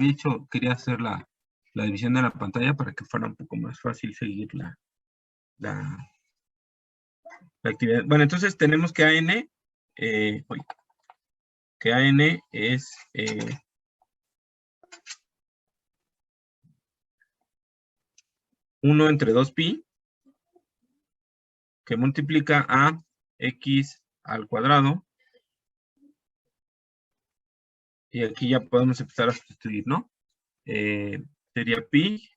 dicho, quería hacer la división de la pantalla para que fuera un poco más fácil seguir la actividad. Bueno, entonces tenemos que AN, es 1 entre 2pi, que multiplica a x al cuadrado. Y aquí ya podemos empezar a sustituir, ¿no? Sería pi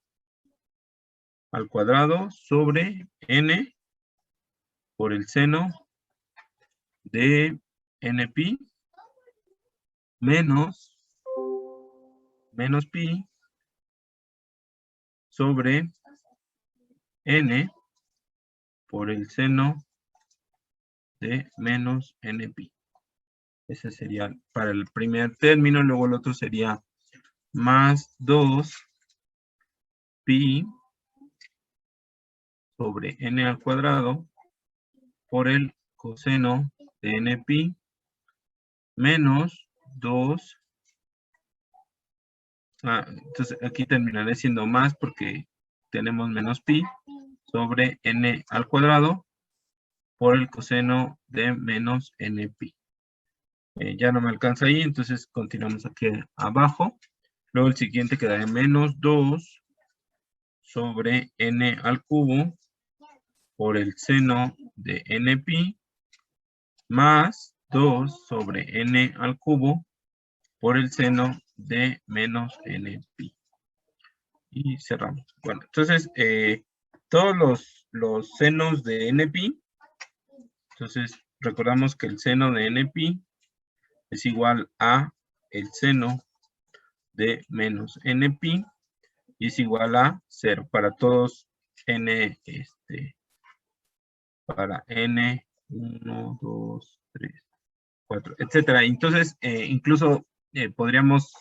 al cuadrado sobre n por el seno de npi menos pi sobre n por el seno de menos npi. Ese sería para el primer término. Luego el otro sería más 2 pi sobre n al cuadrado por el coseno de npi menos 2. Entonces aquí terminaré siendo más porque tenemos menos pi sobre n al cuadrado por el coseno de menos npi. Ya no me alcanza ahí, entonces continuamos aquí abajo. Luego el siguiente quedará en menos 2 sobre n al cubo por el seno de npi más 2 sobre n al cubo por el seno de menos npi. Y cerramos. Bueno, entonces, todos los senos de npi, entonces recordamos que el seno de npi es igual a el seno de menos npi y es igual a 0 para todos n, para n, 1, 2, 3, 4, etcétera. Entonces, incluso podríamos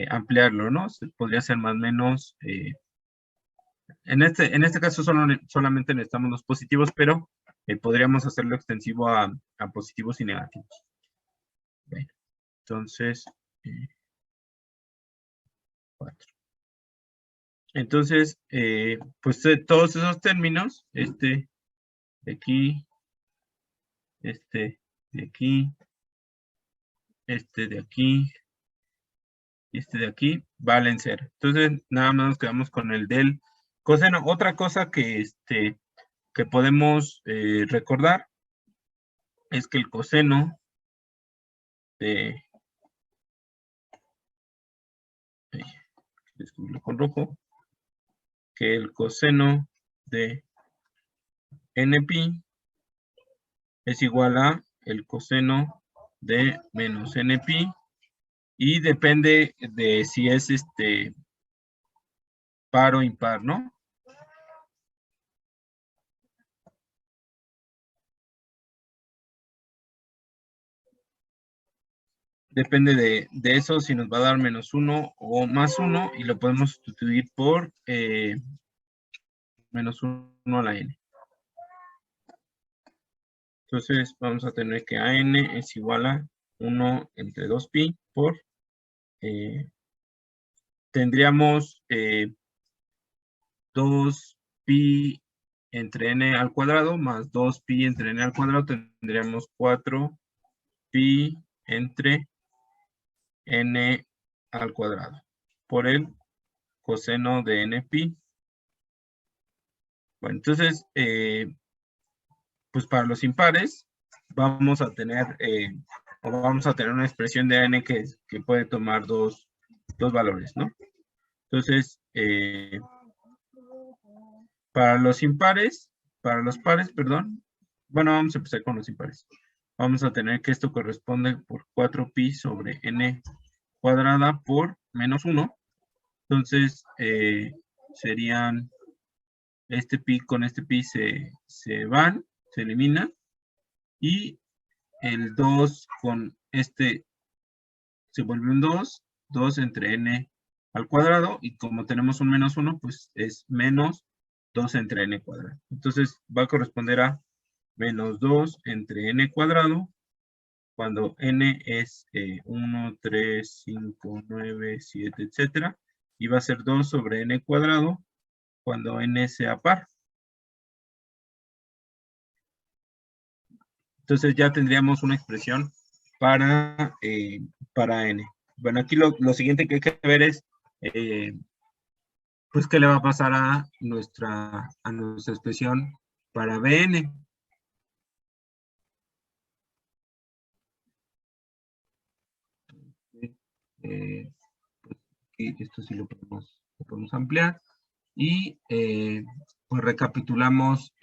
ampliarlo, ¿no? Podría ser más o menos, en este caso solamente necesitamos los positivos, pero podríamos hacerlo extensivo a positivos y negativos. Bueno, entonces, 4. Entonces, pues todos esos términos, de aquí, de aquí, de aquí, y de aquí, valen 0. Entonces, nada más nos quedamos con el del coseno. Otra cosa que, que podemos recordar es que el coseno de, escribirlo con rojo, que el coseno de npi es igual a el coseno de menos npi y depende de si es par o impar, ¿no? Depende de eso, si nos va a dar menos 1 o más 1, y lo podemos sustituir por menos 1 a la n. Entonces, vamos a tener que AN es igual a 1 entre 2pi por, tendríamos 2pi entre n al cuadrado más 2pi entre n al cuadrado, tendríamos 4pi entre n al cuadrado por el coseno de npi. Bueno, entonces, pues para los impares vamos a tener una expresión de n que puede tomar dos valores, ¿no? Entonces, para los impares, para los pares, perdón, bueno, vamos a empezar con los impares. Vamos a tener que esto corresponde por 4pi sobre n cuadrada por menos 1. Entonces, serían este pi con este pi se van, se eliminan. Y el 2 con este se vuelve un 2, 2 entre n al cuadrado, y como tenemos un menos 1, pues es menos 2 entre n cuadrado. Entonces va a corresponder a menos 2 entre n cuadrado cuando n es 1, 3, 5, 9, 7, etcétera, y va a ser 2 sobre n cuadrado cuando n sea par. Entonces ya tendríamos una expresión para n. Bueno, aquí lo siguiente que hay que ver es, pues, ¿qué le va a pasar a nuestra expresión para Bn? Pues, esto sí lo podemos ampliar. Y pues recapitulamos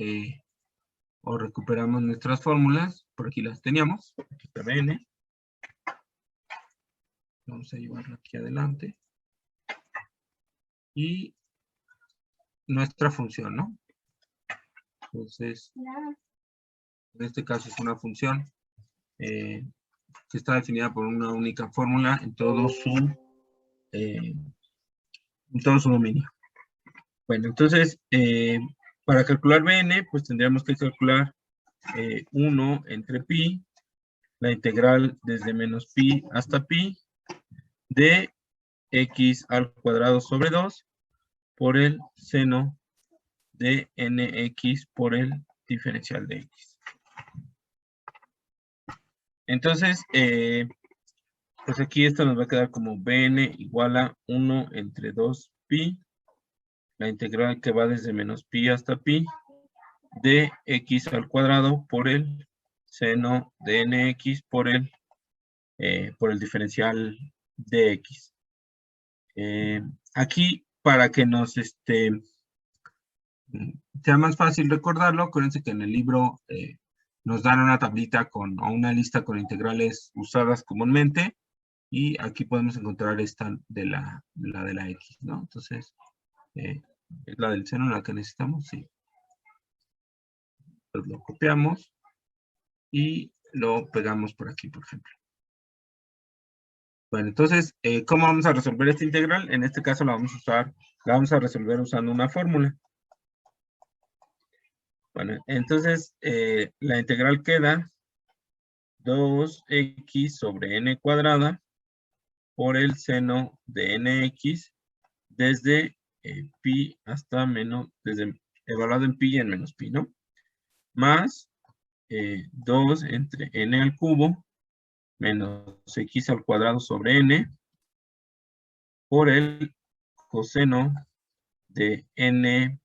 o recuperamos nuestras fórmulas. Por aquí las teníamos. Aquí está Bn. Vamos a llevarlo aquí adelante. Y nuestra función, ¿no? Entonces, en este caso es una función que está definida por una única fórmula en todo su dominio. Bueno, entonces, para calcular Bn, pues tendríamos que calcular 1 entre pi, la integral desde menos pi hasta pi, de x al cuadrado sobre 2 por el seno de nx por el diferencial de x. Entonces, pues aquí esto nos va a quedar como Bn igual a 1 entre 2 pi, la integral que va desde menos pi hasta pi, de x al cuadrado por el seno de nx por el diferencial de x. Aquí, para que nos sea más fácil recordarlo, acuérdense que en el libro nos dan una tablita o una lista con integrales usadas comúnmente, y aquí podemos encontrar esta de la de la x, ¿no? Entonces, es la del seno la que necesitamos, sí. Entonces lo copiamos y lo pegamos por aquí, por ejemplo. Bueno, entonces, ¿cómo vamos a resolver esta integral? En este caso la vamos a resolver usando una fórmula. Bueno, entonces, la integral queda 2x sobre n cuadrada por el seno de nx desde pi hasta menos, evaluado en pi y en menos pi, ¿no? Más 2 entre n al cubo menos x al cuadrado sobre n por el coseno de nx,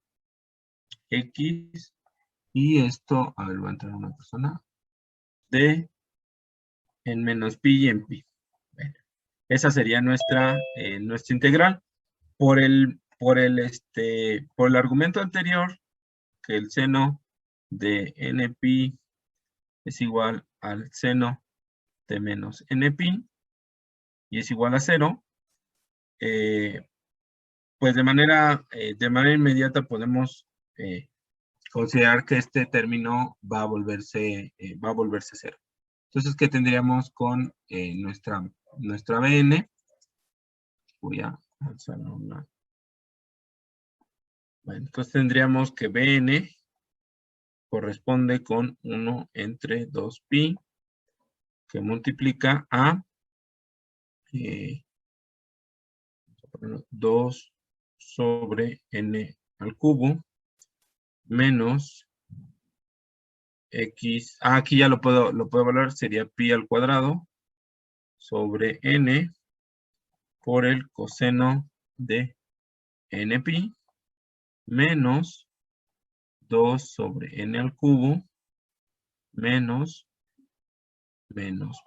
y esto, a ver, va a entrar una persona, de en menos pi y en pi. Bueno, esa sería nuestra integral. Por el argumento anterior, que el seno de npi es igual al seno de menos npi y es igual a 0, pues de manera inmediata podemos considerar que este término va a volverse 0. Entonces, ¿qué tendríamos con nuestra Bn? Voy a alzar una. Bueno, entonces tendríamos que Bn corresponde con 1 entre 2pi, que multiplica a 2 sobre n al cubo menos x. Aquí ya lo puedo evaluar, sería pi al cuadrado sobre n por el coseno de npi menos 2 sobre n al cubo menos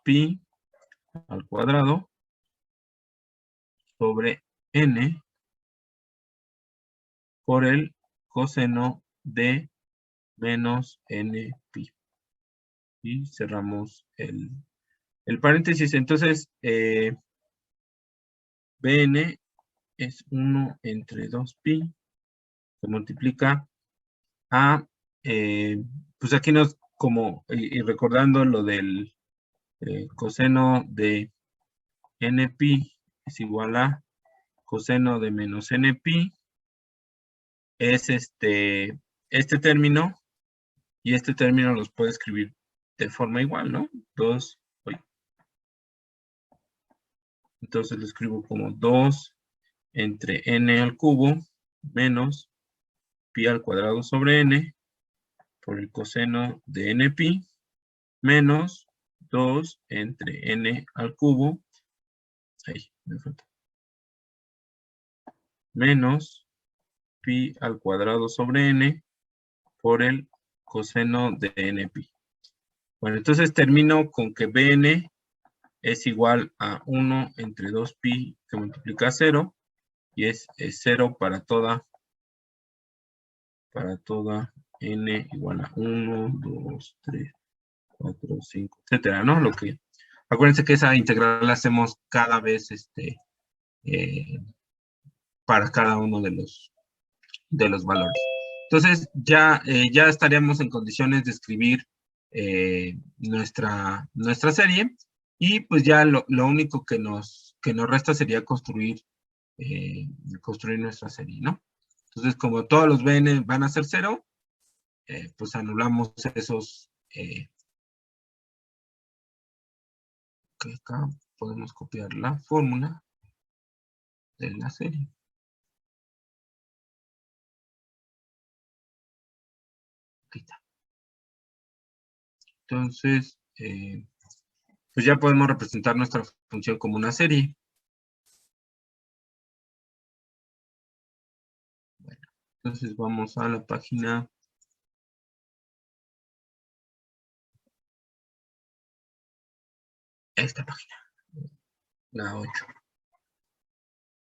pi al cuadrado sobre n por el coseno de menos npi. Y cerramos el paréntesis. Entonces, Bn es 1 entre 2pi, se multiplica a, pues aquí y recordando lo del coseno de npi es igual a coseno de menos npi, es este término, y este término los puede escribir de forma igual, ¿no? 2, Entonces lo escribo como 2 entre n al cubo menos pi al cuadrado sobre n por el coseno de n pi menos 2 entre n al cubo, ahí me falta, menos pi al cuadrado sobre n por el coseno de n pi. Bueno, entonces termino con que Bn es igual a 1 entre 2pi que multiplica 0 y es 0 para toda n igual a 1, 2, 3, 4, 5, etcétera, ¿no? Acuérdense que esa integral la hacemos cada vez para cada uno de los valores. Entonces, ya estaríamos en condiciones de escribir nuestra serie y pues ya lo único que nos resta sería construir nuestra serie, ¿no? Entonces, como todos los bn van a ser 0, pues anulamos esos que acá podemos copiar la fórmula de la serie. Aquí está. Entonces, pues ya podemos representar nuestra función como una serie. Bueno, entonces vamos a la página. Esta página, la 8.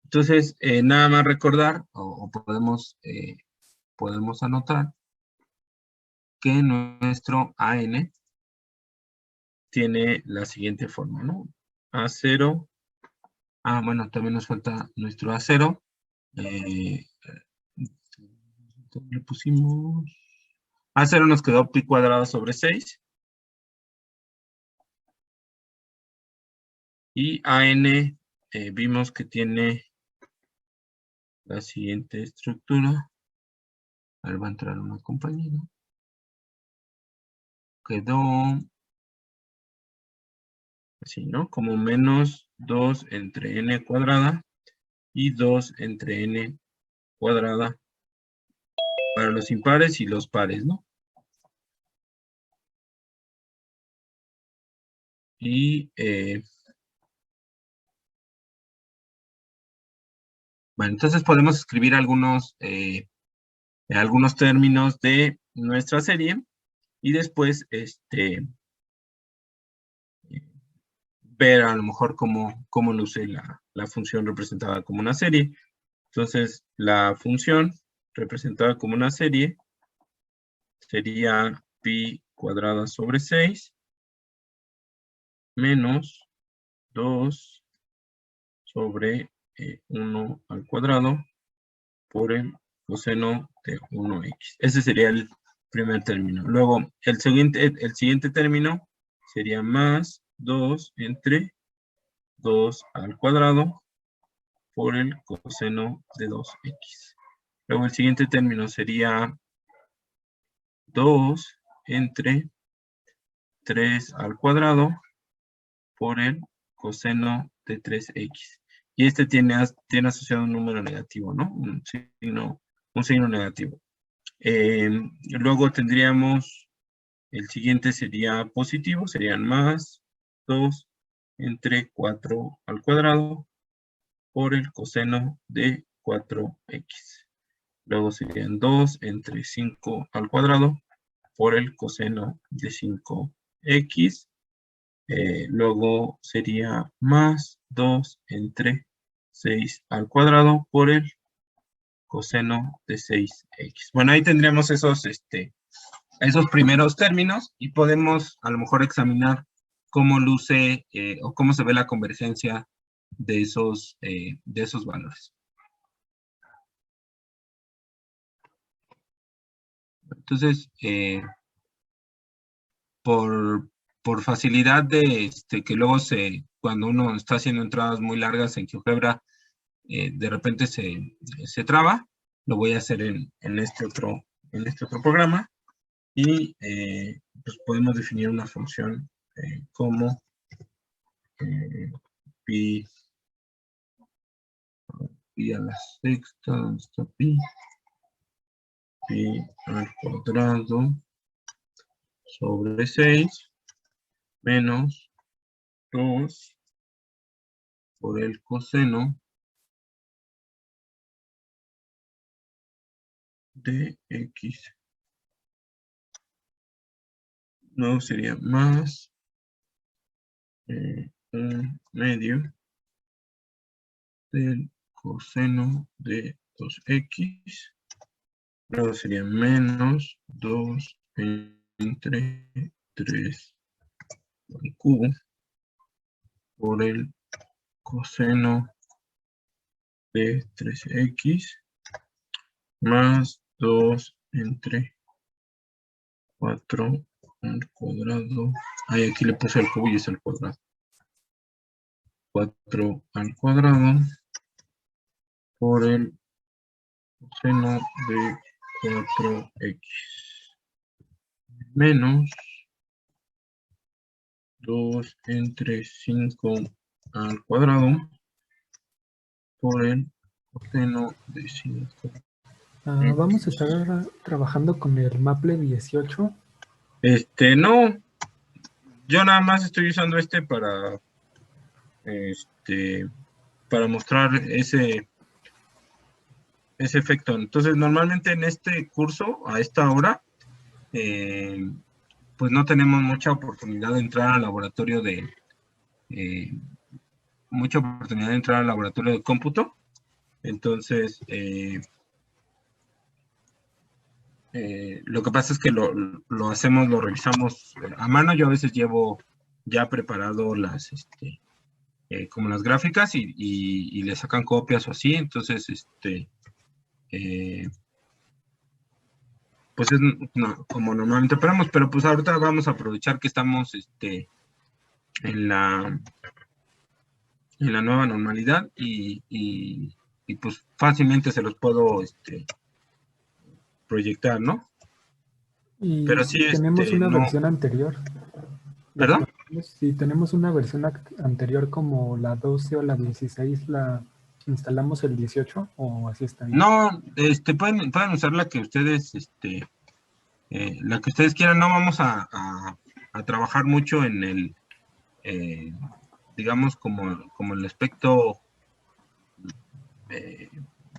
Entonces, nada más recordar, o podemos anotar que nuestro AN tiene la siguiente forma, ¿no? A0, bueno, también nos falta nuestro A0. Le pusimos, A0 nos quedó pi cuadrado sobre 6. Y AN vimos que tiene la siguiente estructura. Ahí va a entrar una compañera. Quedó así, ¿no? Como menos 2 entre n cuadrada y 2 entre n cuadrada para los impares y los pares, ¿no? Y, bueno, entonces podemos escribir algunos términos de nuestra serie y después, ver a lo mejor cómo luce la función representada como una serie. Entonces, la función representada como una serie sería pi cuadrada sobre 6 menos 2 sobre 1 al cuadrado por el coseno de 1x. Ese sería el primer término. Luego, el siguiente término sería más 2 entre 2 al cuadrado por el coseno de 2x. Luego el siguiente término sería 2 entre 3 al cuadrado por el coseno de 3x. Y este tiene asociado un número negativo, ¿no? Un signo negativo. Luego tendríamos, el siguiente sería positivo, serían más 2 entre 4 al cuadrado por el coseno de 4x. Luego serían 2 entre 5 al cuadrado por el coseno de 5x. Luego sería más 2 entre 6 al cuadrado por el coseno de 6x. Bueno, ahí tendríamos esos primeros términos y podemos a lo mejor examinar cómo luce o cómo se ve la convergencia de esos valores. Entonces, por facilidad de que luego cuando uno está haciendo entradas muy largas en GeoGebra, de repente se traba, lo voy a hacer en este otro programa y pues podemos definir una función como pi pi a la sexta, ¿dónde está pi? Pi al cuadrado sobre 6 menos 2 por el coseno de x. No sería más un medio del coseno de 2x. Luego sería menos 2 entre 3 al cubo por el coseno de 3x más 2 entre 4 al cuadrado. Ahí aquí le puse el cubo y es el cuadrado. 4 al cuadrado por el coseno de 4x menos 2 entre 5 al cuadrado por el coseno de 5. Vamos a estar trabajando con el Maple 18. No, yo nada más estoy usando para mostrar ese efecto. Entonces, normalmente en este curso, a esta hora, pues no tenemos mucha oportunidad de entrar al laboratorio de cómputo. Entonces, lo que pasa es que lo hacemos, lo revisamos a mano. Yo a veces llevo ya preparado como las gráficas y le sacan copias o así. Entonces, pues es como normalmente operamos, pero pues ahorita vamos a aprovechar que estamos en la nueva normalidad y pues fácilmente se los puedo proyectar, ¿no? Y Pero si sí, tenemos una no. versión anterior. ¿Perdón? Si tenemos una versión anterior como la 12 o la 16, ¿la instalamos el 18 o así está bien? No, pueden usar la que ustedes, quieran. No vamos a trabajar mucho en el, digamos, como el aspecto de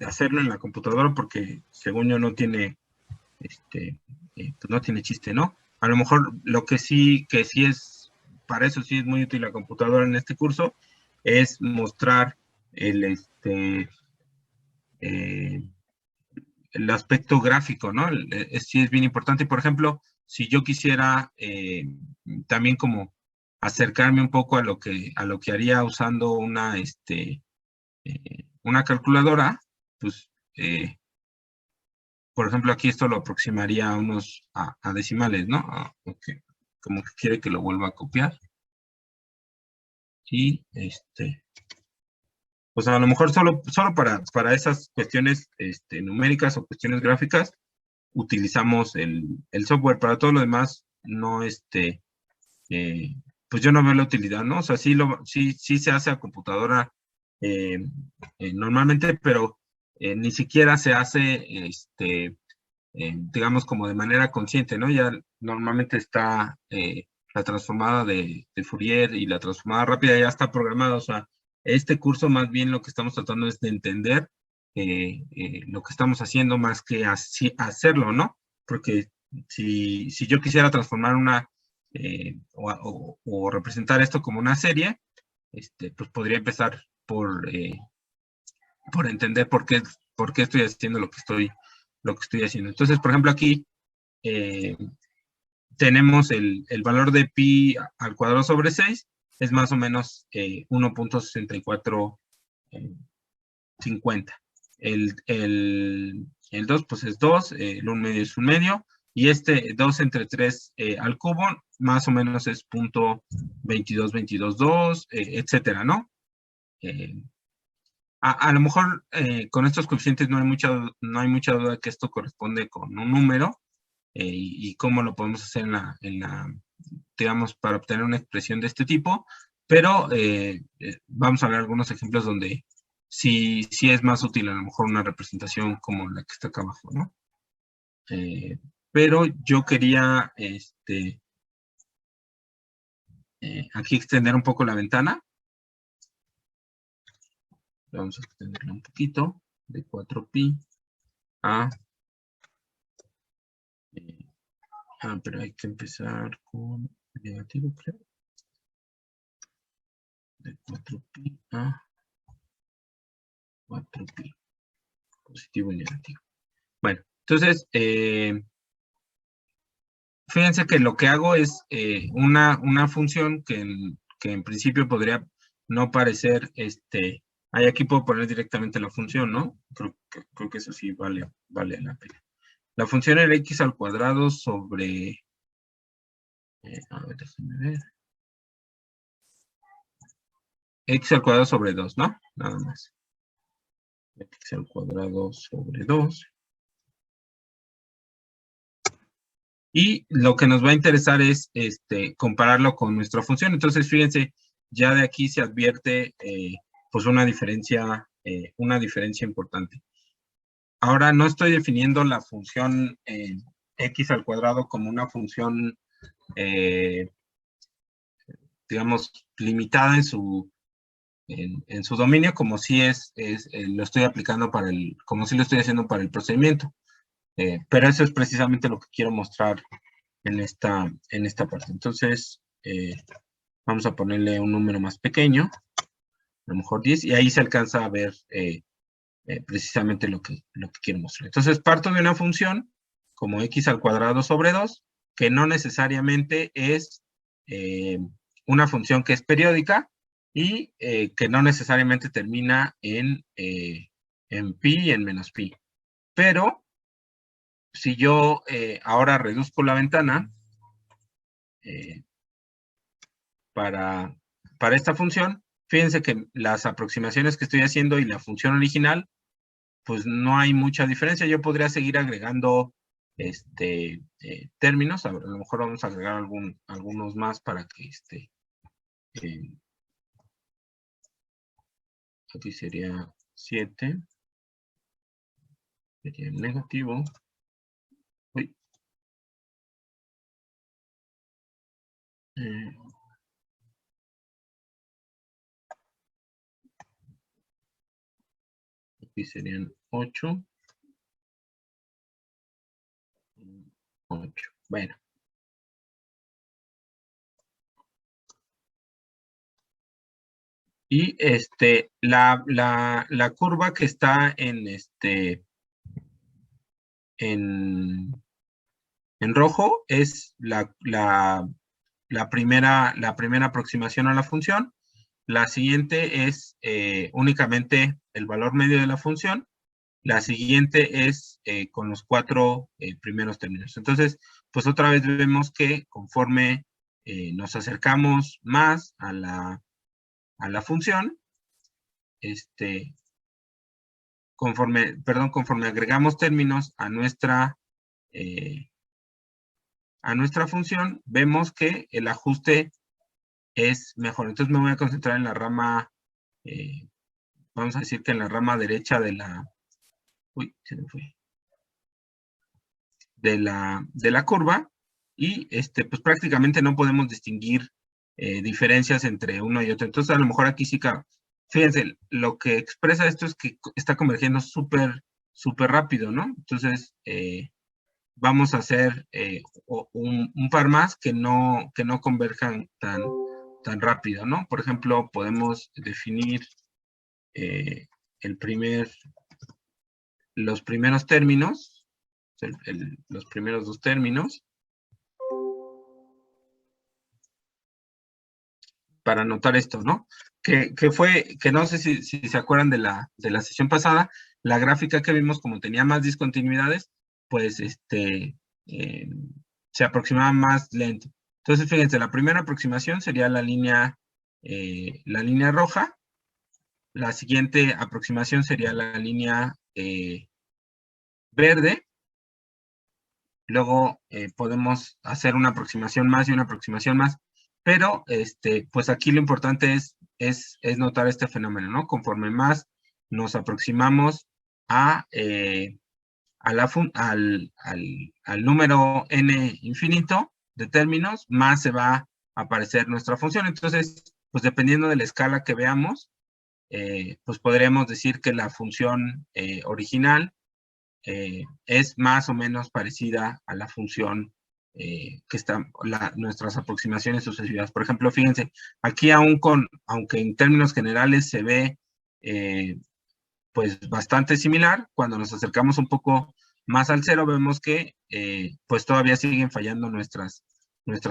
hacerlo en la computadora, porque según yo no tiene, pues no tiene chiste, ¿no? A lo mejor lo que sí es, para eso sí es muy útil la computadora en este curso, es mostrar el aspecto gráfico, ¿no? Sí es bien importante. Por ejemplo, si yo quisiera también como acercarme un poco a lo que haría usando una calculadora, pues, por ejemplo, aquí esto lo aproximaría a decimales, ¿no? Okay. Como que quiere que lo vuelva a copiar. Y pues a lo mejor solo para esas cuestiones numéricas o cuestiones gráficas, utilizamos el software. Para todo lo demás, no, pues yo no veo la utilidad, ¿no? O sea, sí se hace a computadora normalmente, pero ni siquiera se hace, digamos, como de manera consciente, ¿no? Ya normalmente está la transformada de Fourier y la transformada rápida ya está programada. O sea, este curso más bien lo que estamos tratando es de entender lo que estamos haciendo más que hacerlo, ¿no? Porque si yo quisiera transformar o representar esto como una serie, pues podría empezar por entender por qué estoy haciendo lo que estoy haciendo. Entonces, por ejemplo, aquí tenemos el valor de pi al cuadrado sobre 6, es más o menos 1.6450. El 2, pues es 2, el 1 medio es 1 medio, y 2 entre 3 al cubo, más o menos es 0.22222, etcétera, ¿no? A lo mejor con estos coeficientes no hay mucha duda que esto corresponde con un número, y cómo lo podemos hacer digamos, para obtener una expresión de este tipo, pero vamos a ver algunos ejemplos donde sí es más útil a lo mejor una representación como la que está acá abajo, ¿no? Pero yo quería aquí extender un poco la ventana. Vamos a extenderla un poquito, de 4pi a... pero hay que empezar con negativo, creo. De 4pi a 4pi, positivo y negativo. Bueno, entonces, fíjense que lo que hago es una función que en principio podría no parecer, ahí aquí puedo poner directamente la función, ¿no? Creo que eso sí vale la pena. La función era x al cuadrado sobre, a ver, déjenme ver. X al cuadrado sobre 2, ¿no? Nada más. X al cuadrado sobre 2. Y lo que nos va a interesar es compararlo con nuestra función. Entonces, fíjense, ya de aquí se advierte pues una diferencia importante. Ahora no estoy definiendo la función x al cuadrado como una función, digamos, limitada en su dominio, como si lo estoy aplicando como si lo estoy haciendo para el procedimiento. Pero eso es precisamente lo que quiero mostrar en esta parte. Entonces, vamos a ponerle un número más pequeño, a lo mejor 10, y ahí se alcanza a ver precisamente lo que quiero mostrar. Entonces, parto de una función como x al cuadrado sobre 2, que no necesariamente es una función que es periódica y que no necesariamente termina en pi y en menos pi. Pero, si yo ahora reduzco la ventana para esta función, fíjense que las aproximaciones que estoy haciendo y la función original, pues no hay mucha diferencia. Yo podría seguir agregando términos. A lo mejor vamos a agregar algunos más para que aquí sería 7. Sería negativo. Uy. Aquí serían 8. 8. Bueno. Y la curva que está en rojo es la primera aproximación a la función. La siguiente es únicamente el valor medio de la función. La siguiente es con los 4 primeros términos. Entonces, pues otra vez vemos que conforme nos acercamos más a la función, conforme agregamos términos a nuestra función, vemos que el ajuste es mejor. Entonces me voy a concentrar en la rama, vamos a decir que en la rama derecha de la, uy, se me fue, de la curva, y pues prácticamente no podemos distinguir diferencias entre uno y otro. Entonces a lo mejor aquí sí que, fíjense, lo que expresa esto es que está convergiendo súper rápido, ¿no? Entonces vamos a hacer un par más que no converjan tan rápido, ¿no? Por ejemplo, podemos definir los primeros términos, los primeros 2 términos, para anotar esto, ¿no? Que no sé si se acuerdan de la sesión pasada, la gráfica que vimos, como tenía más discontinuidades, pues se aproximaba más lento. Entonces, fíjense, la primera aproximación sería la línea roja. La siguiente aproximación sería la línea verde. Luego podemos hacer una aproximación más y una aproximación más. Pero, pues aquí lo importante es notar este fenómeno, ¿no? Conforme más nos aproximamos a, al número n infinito de términos, más se va a aparecer nuestra función. Entonces, pues dependiendo de la escala que veamos, pues podremos decir que la función original es más o menos parecida a la función que está, nuestras aproximaciones sucesivas. Por ejemplo, fíjense, aquí aunque en términos generales se ve pues bastante similar, cuando nos acercamos un poco más al cero, vemos que pues todavía siguen fallando nuestras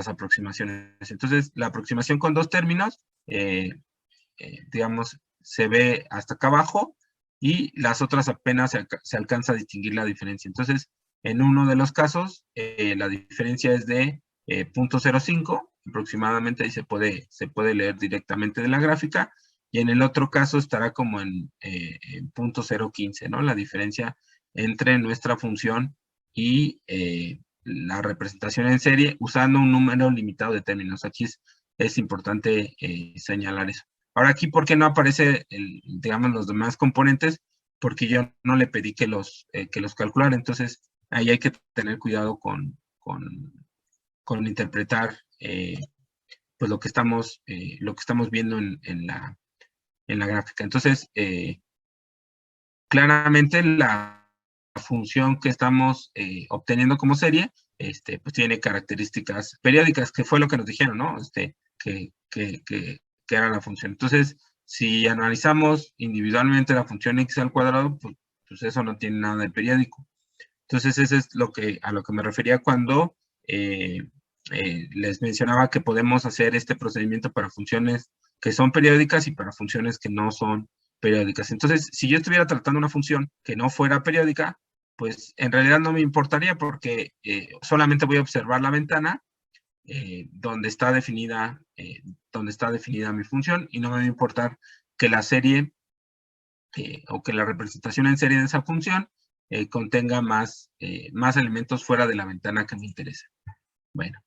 aproximaciones. Entonces, la aproximación con dos términos, digamos, se ve hasta acá abajo, y las otras apenas se alcanza a distinguir la diferencia. Entonces, en uno de los casos, la diferencia es de 0.05, aproximadamente, ahí se puede leer directamente de la gráfica, y en el otro caso estará como en 0.015, ¿no? La diferencia entre nuestra función y la representación en serie, usando un número limitado de términos. Aquí es importante señalar eso. Ahora aquí, ¿por qué no aparece, digamos, los demás componentes? Porque yo no le pedí que los calculara. Entonces, ahí hay que tener cuidado con interpretar pues lo que estamos viendo en la gráfica. Entonces, claramente la función que estamos obteniendo como serie, pues tiene características periódicas, que fue lo que nos dijeron, ¿no? Que era la función. Entonces, si analizamos individualmente la función x al cuadrado, pues eso no tiene nada de periódico. Entonces, eso es a lo que me refería cuando les mencionaba que podemos hacer este procedimiento para funciones que son periódicas y para funciones que no son periódicas. Entonces, si yo estuviera tratando una función que no fuera periódica, pues en realidad no me importaría, porque solamente voy a observar la ventana donde está definida mi función, y no me va a importar que la serie o que la representación en serie de esa función contenga más elementos fuera de la ventana que me interesa. Bueno,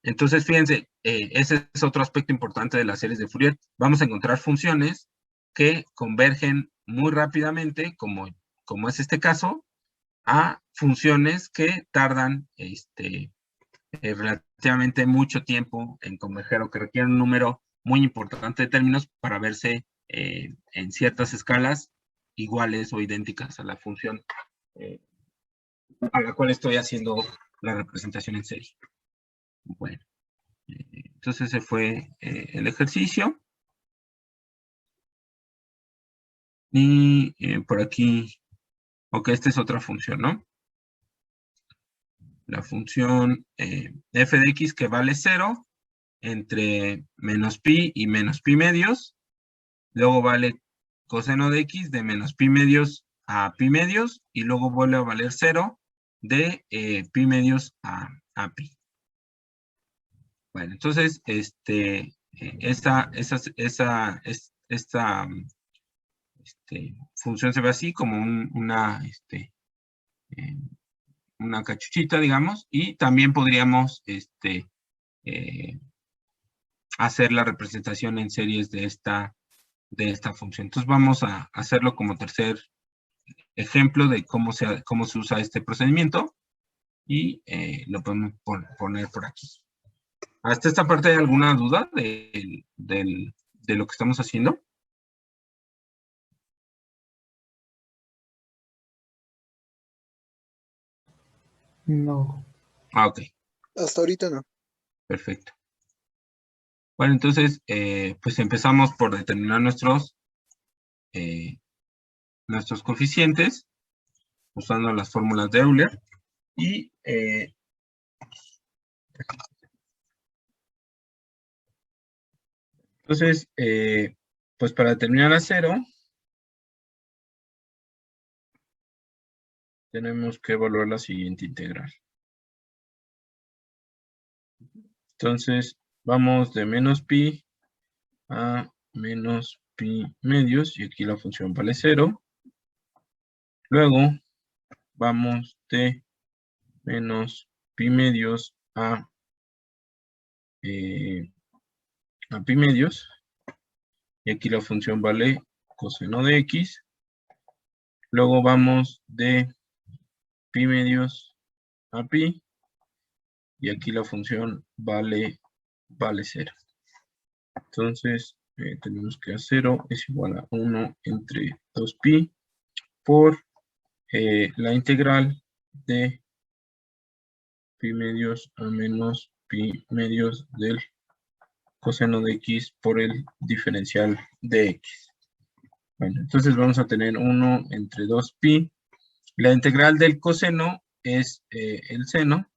entonces fíjense, ese es otro aspecto importante de las series de Fourier. Vamos a encontrar funciones que convergen muy rápidamente, como es este caso, a funciones que tardan relativamente mucho tiempo en converger, o que requieren un número muy importante de términos para verse en ciertas escalas iguales o idénticas a la función a la cual estoy haciendo la representación en serie. Bueno, entonces ese fue el ejercicio. Y por aquí, ok, esta es otra función, ¿no? La función f de x, que vale 0 entre menos pi y menos pi medios. Luego vale coseno de x de menos pi medios a pi medios, y luego vuelve a valer 0 de pi medios a pi. Bueno, entonces, esta función se ve así, como una cachuchita, digamos, y también podríamos hacer la representación en series de esta función. Entonces vamos a hacerlo como tercer ejemplo de cómo se usa este procedimiento, y lo podemos poner por aquí. ¿Hasta esta parte hay alguna duda de lo que estamos haciendo? No. Ok, Hasta ahorita no. perfecto. Bueno, entonces, pues empezamos por determinar nuestros coeficientes usando las fórmulas de Euler. Y entonces, pues para determinar a 0, tenemos que evaluar la siguiente integral. Entonces, vamos de menos pi a menos pi medios, y aquí la función vale 0. Luego, vamos de menos pi medios a pi medios, y aquí la función vale coseno de x. Luego vamos de pi medios a pi. Y aquí la función vale 0. Entonces, tenemos que A0 es igual a 1 entre 2pi por la integral de pi medios a menos pi medios del coseno de x por el diferencial de x. Bueno, entonces vamos a tener 1 entre 2pi. La integral del coseno es el seno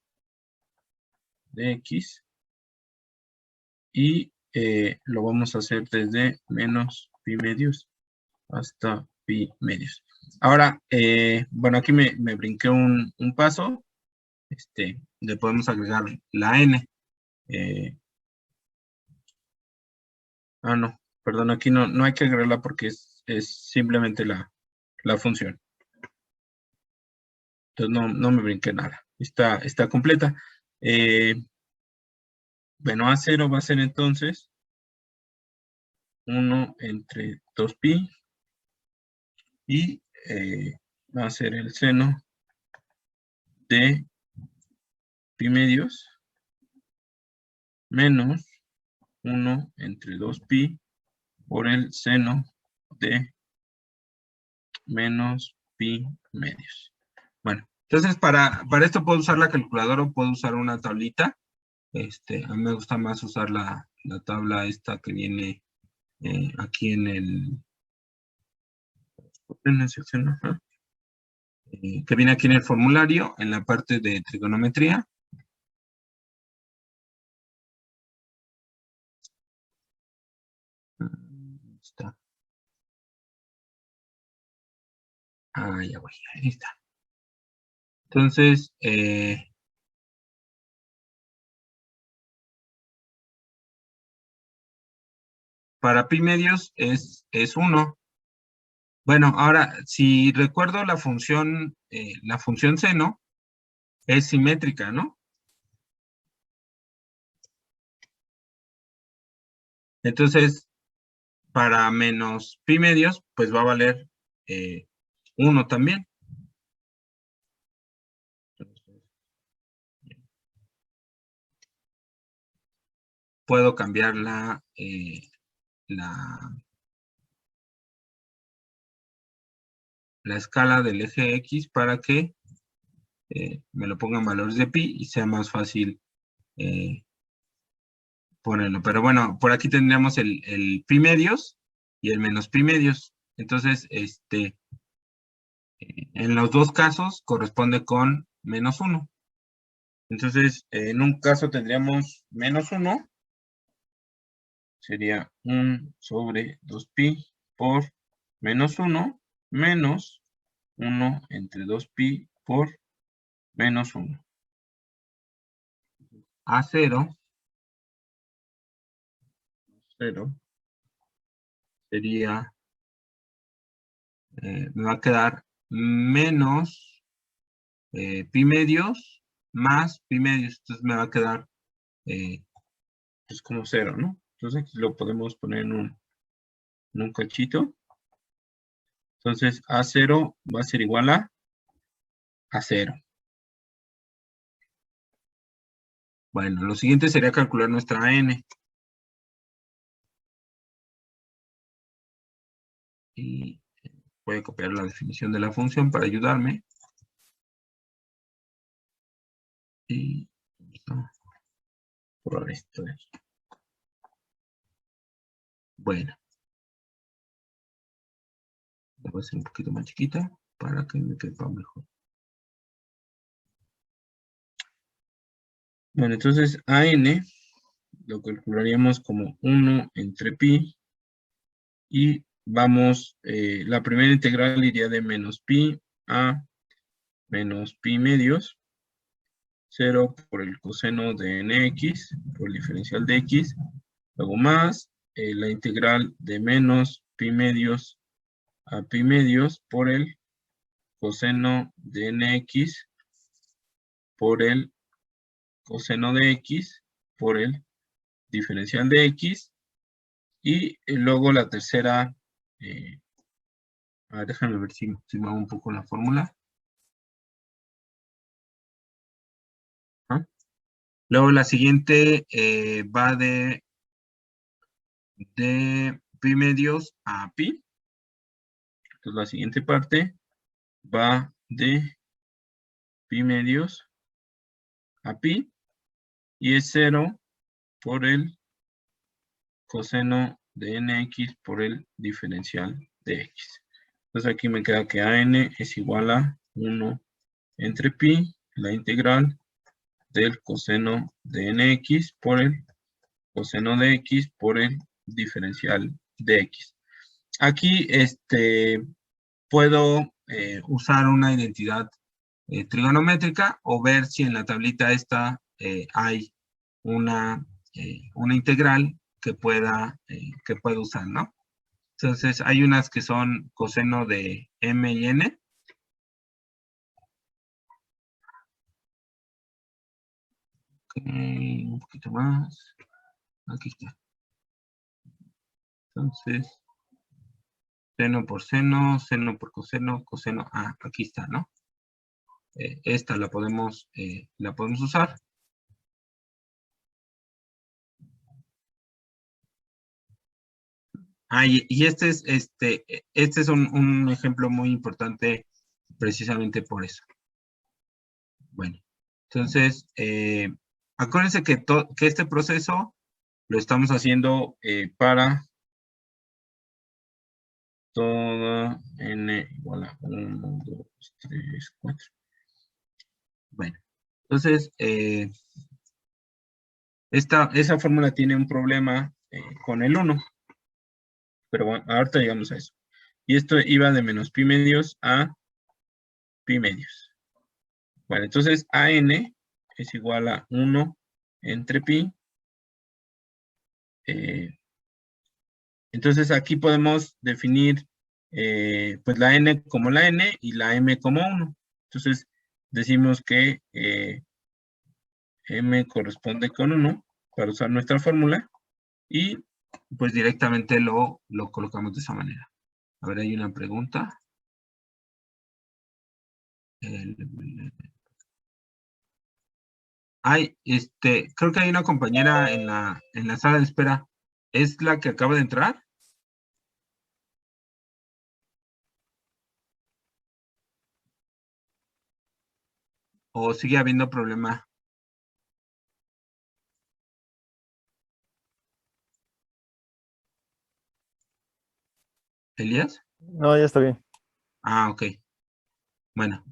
de x. Y lo vamos a hacer desde menos pi medios hasta pi medios. Ahora, bueno, aquí me brinqué un paso. Le podemos agregar la n. No, perdón, aquí no hay que agregarla porque es simplemente la función. Entonces no me brinqué nada. Está completa. Bueno, A0 va a ser entonces 1 entre 2pi y va a ser el seno de pi medios menos 1 entre 2pi por el seno de menos pi medios. Bueno, entonces para esto puedo usar la calculadora o puedo usar una tablita. A mí me gusta más usar la tabla esta que viene aquí en la sección, que viene aquí en el formulario, en la parte de trigonometría. Está. Ya voy, ahí está. Entonces, para pi medios es 1. Bueno, ahora, si recuerdo la función seno es simétrica, ¿no? Entonces, para menos pi medios, pues va a valer 1 también. Puedo cambiar la escala del eje X para que me lo pongan valores de pi y sea más fácil ponerlo. Pero bueno, por aquí tendríamos el pi medios y el menos pi medios. Entonces, en los dos casos corresponde con menos 1. Entonces, en un caso tendríamos menos 1. Sería 1 sobre 2pi por menos 1 menos 1 entre 2pi por menos 1. A0 sería, me va a quedar menos pi medios más pi medios. Entonces me va a quedar pues como 0, ¿no? Entonces aquí lo podemos poner en un cachito. Entonces A0 va a ser igual a 0. Bueno, lo siguiente sería calcular nuestra n. Y voy a copiar la definición de la función para ayudarme. Y vamos a borrar esto. Bueno. La voy a hacer un poquito más chiquita para que me quepa mejor. Bueno, entonces a n lo calcularíamos como 1 entre pi. Y vamos, la primera integral iría de menos pi a menos pi medios. 0 por el coseno de nx, por el diferencial de x. Luego más la integral de menos pi medios a pi medios por el coseno de nx por el coseno de x por el diferencial de x. Y luego la tercera A ver, déjame ver si me hago un poco la fórmula. ¿Ah? Luego la siguiente va de pi medios a pi. Entonces la siguiente parte va de pi medios a pi y es 0 por el coseno de nx por el diferencial de x. Entonces aquí me queda que an es igual a 1 entre pi, la integral del coseno de nx por el coseno de x por el diferencial de x. Aquí puedo usar una identidad trigonométrica o ver si en la tablita esta hay una integral que pueda usar, ¿no? Entonces, hay unas que son coseno de m y n. Okay, un poquito más. Aquí está. Entonces, seno por seno por coseno, coseno. Ah, aquí está, ¿no? Esta la podemos usar. Ah, y este es un ejemplo muy importante precisamente por eso. Bueno, entonces, acuérdense que este proceso lo estamos haciendo para toda n igual a 1, 2, 3, 4. Bueno, entonces, esa fórmula tiene un problema con el 1. Pero bueno, ahorita llegamos a eso. Y esto iba de menos pi medios a pi medios. Bueno, entonces AN es igual a 1 entre pi. Entonces aquí podemos definir pues la n como la n y la m como 1. Entonces decimos que m corresponde con 1 para usar nuestra fórmula y pues directamente lo colocamos de esa manera. A ver, hay una pregunta. Creo que hay una compañera en la sala de espera. ¿Es la que acaba de entrar? ¿O sigue habiendo problema? ¿Elías? No, ya está bien. Ah, ok. Bueno,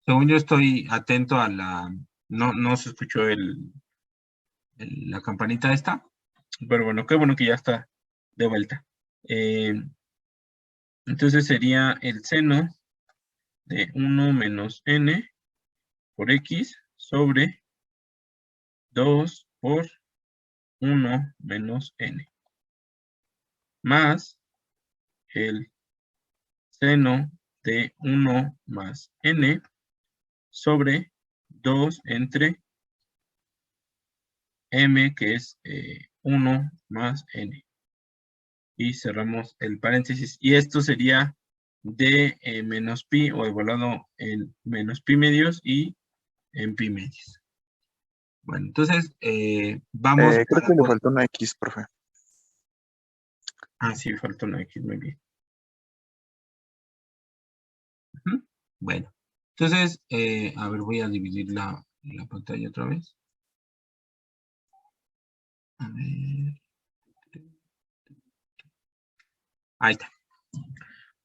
según yo estoy atento a no se escuchó la campanita esta, pero bueno, qué bueno que ya está de vuelta. Entonces sería el seno de 1 menos n por x sobre 2 por 1 menos n, más el seno de 1 más n sobre 2 entre m, que es 1 más n. Y cerramos el paréntesis. Y esto sería de menos pi o evaluado en menos pi medios y en pi medios. Bueno, entonces vamos. Creo que le faltó una X, profe. Ah, sí, faltó una X, muy bien. Bueno, entonces, a ver, voy a dividir la pantalla otra vez. A ver. Ahí está.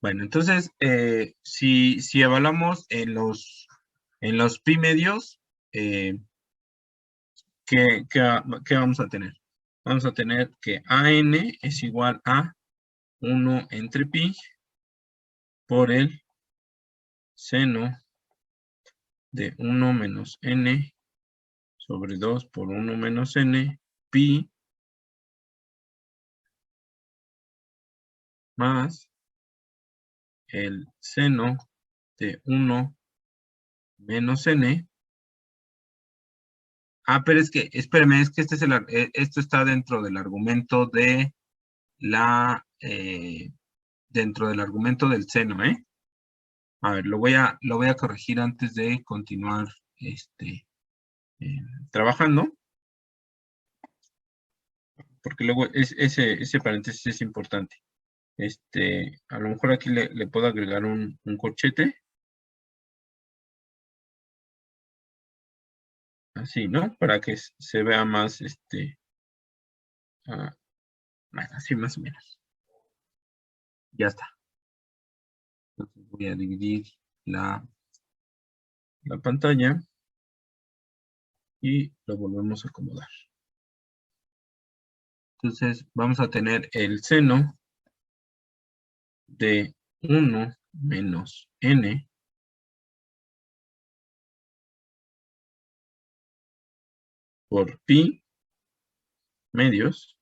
Bueno, entonces, si evaluamos en los pi medios, ¿qué vamos a tener? Vamos a tener que AN es igual a 1 entre pi por el seno de 1 menos n sobre 2 por 1 menos n, pi, más el seno de 1 menos n. Ah, pero es que, espérame, es que esto está dentro del argumento de la dentro del argumento del seno, ¿eh? A ver, lo voy a corregir antes de continuar trabajando. Porque luego ese paréntesis es importante. A lo mejor aquí le puedo agregar un corchete. Así, ¿no? Para que se vea más, así más o menos. Ya está. Entonces voy a dividir la pantalla y lo volvemos a acomodar. Entonces vamos a tener el seno de 1 menos n por pi medios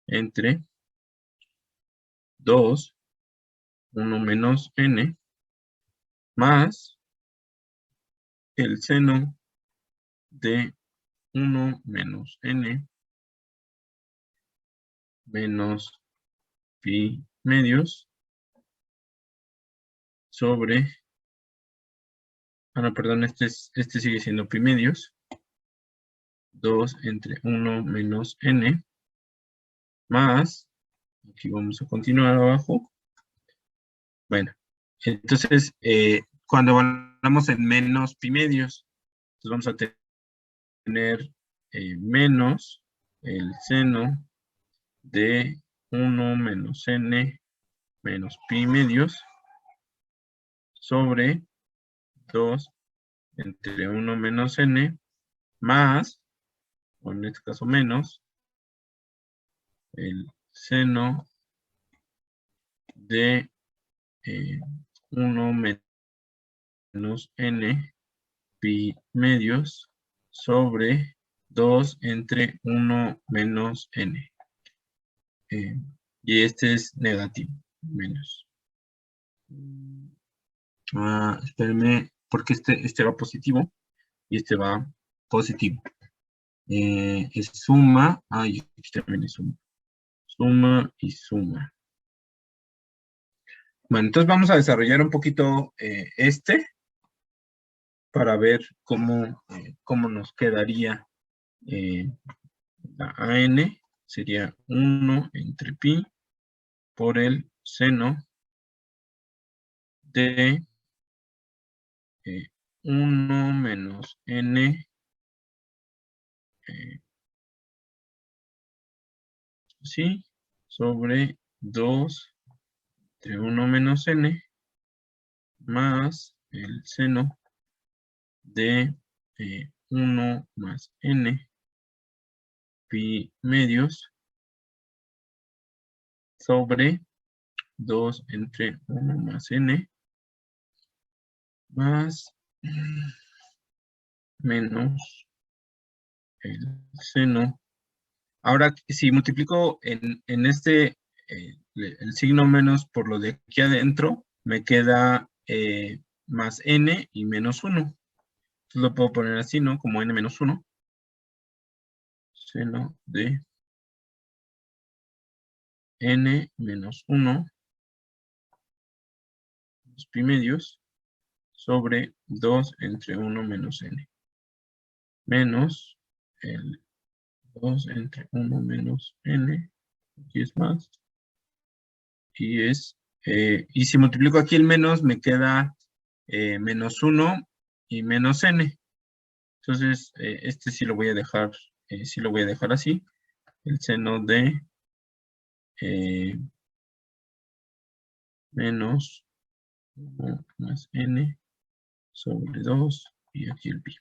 entre 2, 1 menos n, más el seno de 1 menos n menos pi medios sobre, no, perdón, este sigue siendo pi medios, 2 entre 1 menos n, más, aquí vamos a continuar abajo. Bueno, entonces, cuando hablamos en menos pi medios, entonces vamos a tener menos el seno de 1 menos n menos pi medios sobre 2 entre 1 menos n más, o en este caso menos, el seno de 1 menos n pi medios sobre 2 entre 1 menos n. Y este es negativo, menos. Espérenme, porque este va positivo y este va positivo. Es suma, aquí también es suma. Suma y suma. Bueno, entonces vamos a desarrollar un poquito para ver cómo nos quedaría la AN. Sería 1 entre pi por el seno de 1 menos n sí, sobre 2 entre 1 menos n más el seno de 1 más n pi medios sobre 2 entre 1 más n más menos el seno. Ahora, si multiplico en el signo menos por lo de aquí adentro, me queda más n y menos 1. Entonces lo puedo poner así, ¿no? Como n menos 1. Seno de n menos 1 pi medios sobre 2 entre 1 menos n. Menos el 2 entre 1 menos n. Aquí es más. Y si multiplico aquí el menos, me queda menos 1 y menos n. Entonces, este sí lo voy a dejar, así. El seno de menos 1 más n sobre 2 y aquí el pi.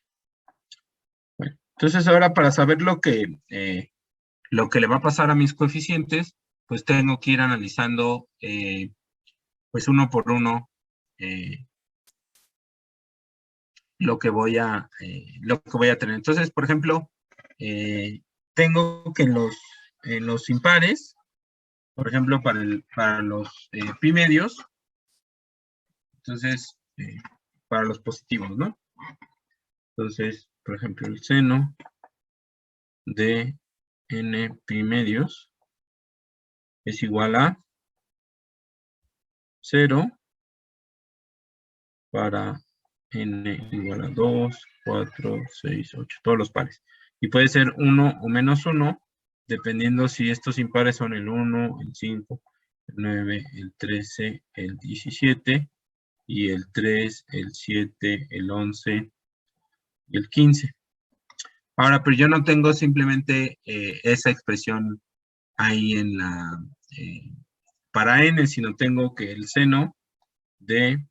Bueno, entonces ahora para saber lo que le va a pasar a mis coeficientes, pues tengo que ir analizando pues uno por uno lo que voy a tener. Entonces, por ejemplo, tengo que en los impares, por ejemplo, para los pi medios, entonces, para los positivos, ¿no? Entonces, por ejemplo, el seno de n pi medios es igual a 0 para n igual a 2, 4, 6, 8, todos los pares. Y puede ser 1 o menos 1, dependiendo si estos impares son el 1, el 5, el 9, el 13, el 17, y el 3, el 7, el 11 y el 15. Ahora, pero yo no tengo simplemente esa expresión ahí en la, para n, sino tengo que el seno de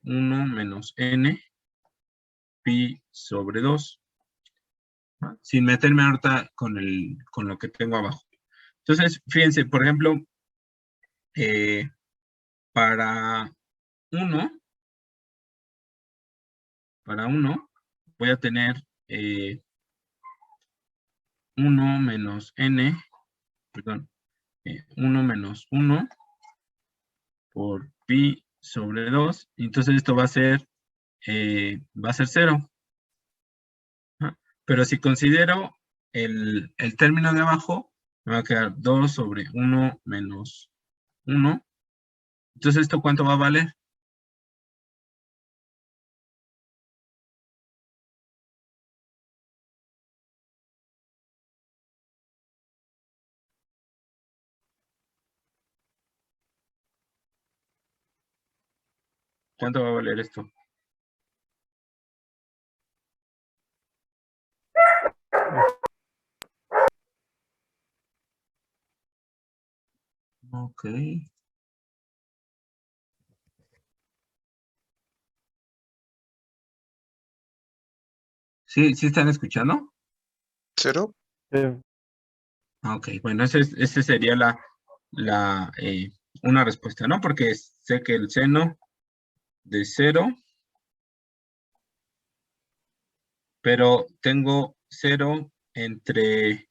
1 menos n pi sobre 2, ¿no? Sin meterme ahorita con lo que tengo abajo. Entonces, fíjense, por ejemplo, para 1, voy a tener 1 menos n, perdón, 1 menos 1 por pi sobre 2. Entonces esto va a ser 0. ¿Ah? Pero si considero el término de abajo, me va a quedar 2 sobre 1 menos 1. Entonces, ¿esto cuánto va a valer? ¿Cuánto va a valer esto? Ok. ¿Sí están escuchando? 0. Ok, bueno, ese sería una respuesta, ¿no? Porque sé que el seno de 0, pero tengo 0 entre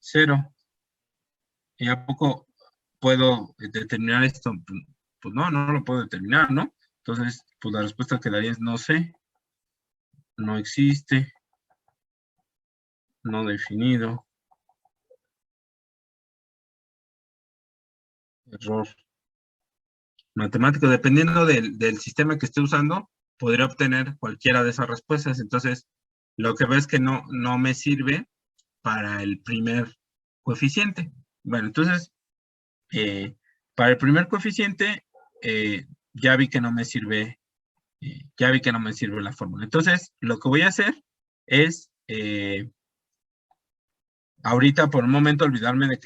0. ¿Y a poco puedo determinar esto? Pues no lo puedo determinar, ¿no? Entonces, pues la respuesta que daría es no sé, no existe, no definido, error matemático. Dependiendo del sistema que esté usando, podría obtener cualquiera de esas respuestas. Entonces, lo que veo es que no me sirve para el primer coeficiente. Bueno, entonces, para el primer coeficiente, ya vi que no me sirve la fórmula. Entonces, lo que voy a hacer es, ahorita por un momento olvidarme de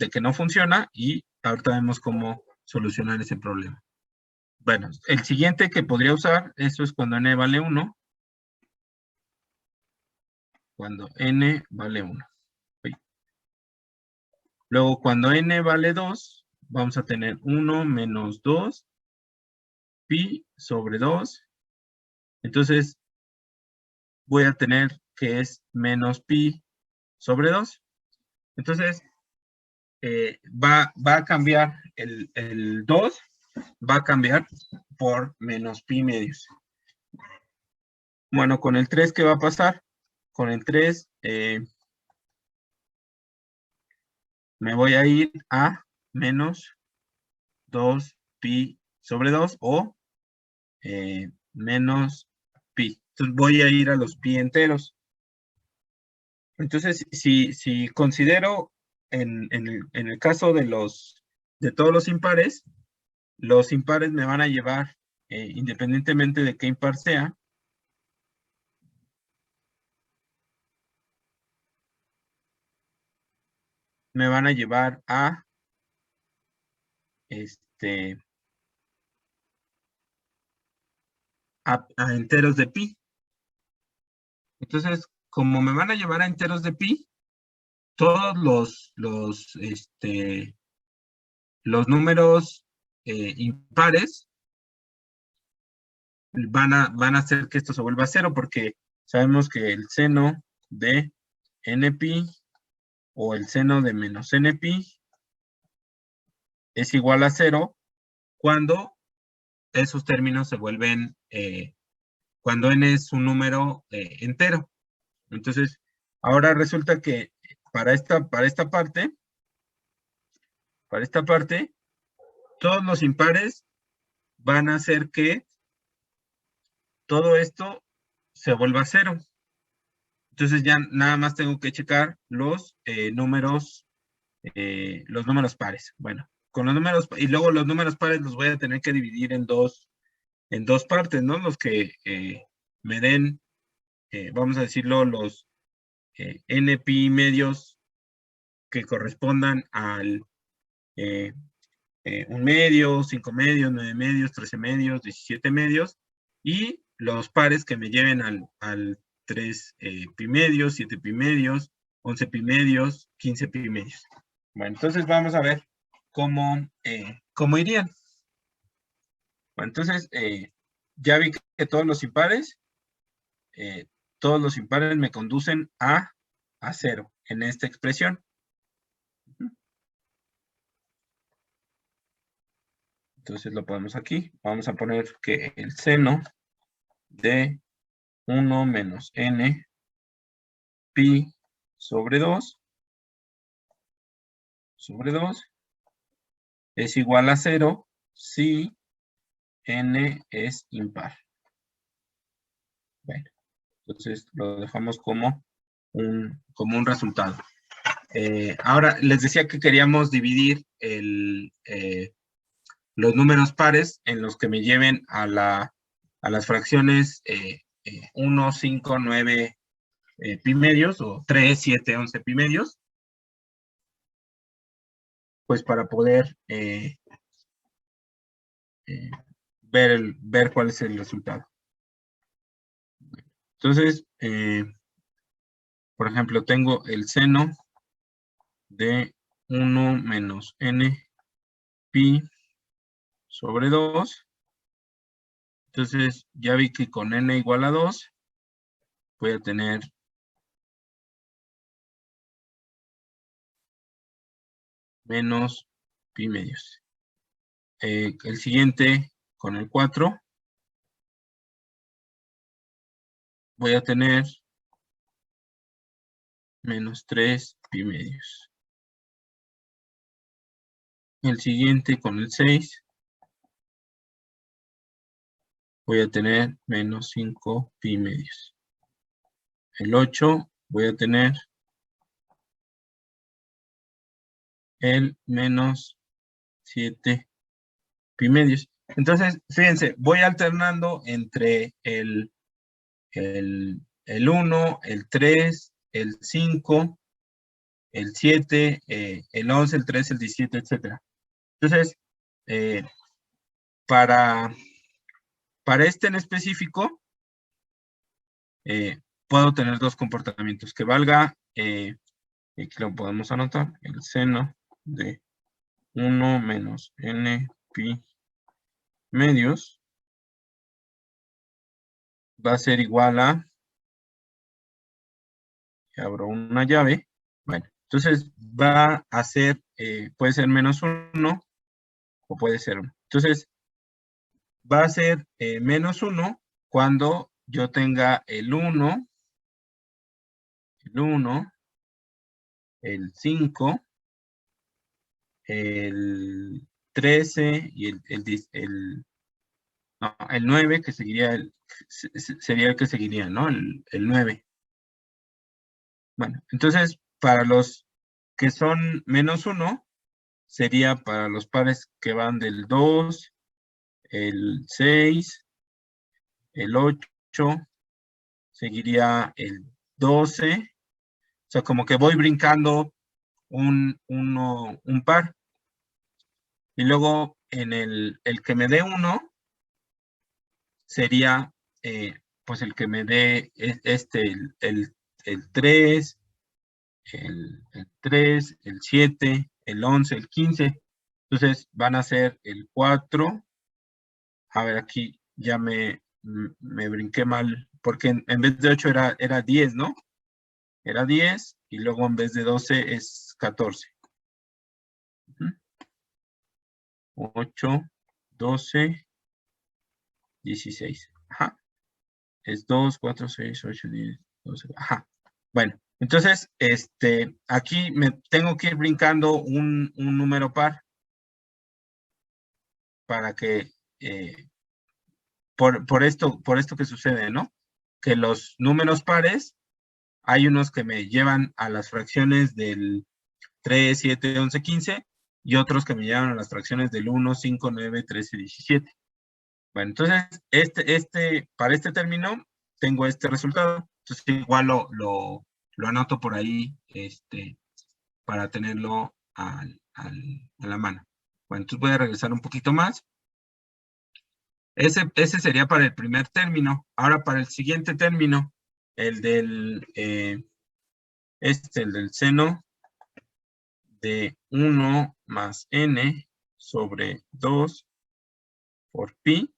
que no funciona y ahorita vemos cómo solucionar ese problema. Bueno, el siguiente que podría usar, eso es cuando n vale 1. Cuando n vale 1. Luego, cuando n vale 2, vamos a tener 1 menos 2 pi sobre 2. Entonces, voy a tener que es menos pi sobre 2. Entonces, va a cambiar el 2, va a cambiar por menos pi medios. Bueno, con el 3, ¿qué va a pasar? Con el 3, me voy a ir a menos 2 pi sobre 2 o menos pi. Entonces voy a ir a los pi enteros. Entonces, si considero en el caso de todos los impares me van a llevar, independientemente de qué impar sea, me van a llevar a enteros de pi. Entonces, como me van a llevar a enteros de pi, todos los números impares van a hacer que esto se vuelva 0, porque sabemos que el seno de npi o el seno de menos npi es igual a 0 cuando esos términos se vuelven, cuando n es un número entero. Entonces, ahora resulta que para esta parte, para esta parte, todos los impares van a hacer que todo esto se vuelva a 0. Entonces ya nada más tengo que checar los números pares. Bueno, con los números, y luego los números pares los voy a tener que dividir en dos partes, ¿no? Los que me den, vamos a decirlo, los NPi medios que correspondan al 1 medio, 5 medios, 9 medios, 13 medios, 17 medios, y los pares que me lleven al 3 pi medios, 7 pi medios, 11 pi medios, 15 pi medios. Bueno, entonces vamos a ver cómo irían. Bueno, entonces ya vi que todos los impares me conducen a 0 en esta expresión. Entonces lo ponemos aquí. Vamos a poner que el seno de 1 menos n pi sobre 2 es igual a 0 si n es impar. Bueno, entonces lo dejamos como un resultado. Ahora les decía que queríamos dividir los números pares en los que me lleven a las fracciones 1, 5, 9 pi medios, o 3, 7, 11 pi medios, pues para poder ver cuál es el resultado. Entonces, por ejemplo, tengo el seno de 1 menos n pi sobre 2. Entonces, ya vi que con n igual a 2, voy a tener menos pi medios. El siguiente, con el 4, voy a tener menos 3 pi medios. El siguiente, con el 6, voy a tener menos 5 pi medios. El 8, voy a tener el menos 7 pi medios. Entonces, fíjense, voy alternando entre el 1, el 3, el 5, el 7, el 11, el 13, el 17, etc. Entonces, para este en específico, puedo tener dos comportamientos. Que valga, aquí lo podemos anotar, el seno de 1 menos n pi medios va a ser igual a, abro una llave, bueno, entonces va a ser, puede ser menos 1 o puede ser 1. Entonces, va a ser menos 1 cuando yo tenga el 1, el 5, el 13 y el 9, que sería sería el que seguiría, ¿no? El 9. Bueno, entonces, para los que son menos 1, sería para los pares que van del 2, el 6, el 8, seguiría el 12. O sea, como que voy brincando un par. Y luego en el que me dé 1, sería pues el que me dé el 3, el 3, el 7, el 11, el 15. Entonces van a ser el 4. A ver, aquí ya me brinqué mal, porque en vez de 8 era 10, ¿no? Era 10, y luego en vez de 12 es 14. 8, 12, 16. Ajá. Es 2, 4, 6, 8, 10, 12. Ajá. Bueno, entonces, aquí me tengo que ir brincando un número par. para que, por esto que sucede, ¿no? Que los números pares, hay unos que me llevan a las fracciones del 3, 7, 11, 15, y otros que me llevan a las fracciones del 1, 5, 9, 13, 17. Bueno, entonces, para este término, tengo este resultado. Entonces, igual lo anoto por ahí, para tenerlo a la mano. Bueno, entonces voy a regresar un poquito más. Ese sería para el primer término. Ahora, para el siguiente término, el del seno de 1 más n sobre 2 por pi.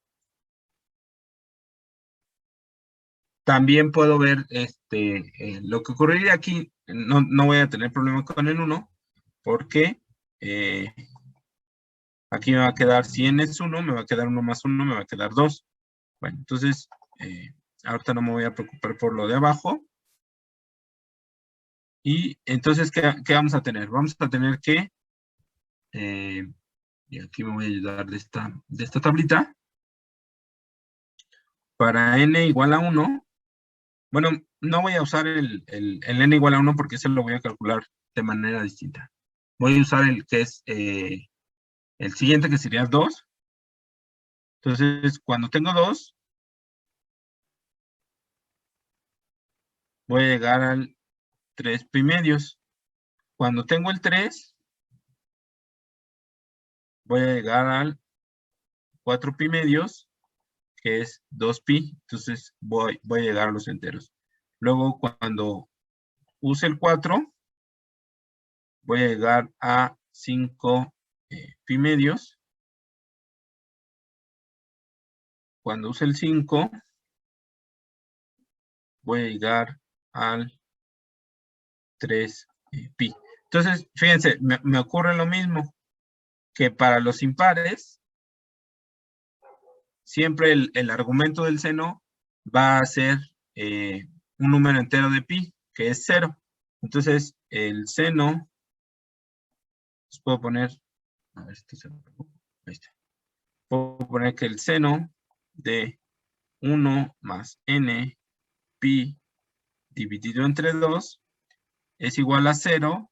También puedo ver lo que ocurriría aquí. No voy a tener problema con el 1, porque aquí me va a quedar, si n es 1, me va a quedar 1 más 1, me va a quedar 2. Bueno, entonces, ahorita no me voy a preocupar por lo de abajo. Y entonces, ¿qué vamos a tener? Vamos a tener que, y aquí me voy a ayudar de esta tablita. Para n igual a 1, bueno, no voy a usar el n igual a 1 porque ese lo voy a calcular de manera distinta. Voy a usar el que es el siguiente, que sería 2. Entonces, cuando tengo 2, voy a llegar al 3 pi medios. Cuando tengo el 3, voy a llegar al 4 pi medios, que es 2 pi. Entonces, voy a llegar a los enteros. Luego, cuando use el 4, voy a llegar a 5 pi medios. Cuando use el 5, voy a llegar al 3 pi. Entonces, fíjense, me ocurre lo mismo que para los impares. Siempre el argumento del seno va a ser un número entero de pi, que es 0. Entonces, el seno, les puedo poner, a ver, ahí está. Puedo poner que el seno de 1 más n pi dividido entre 2 es igual a 0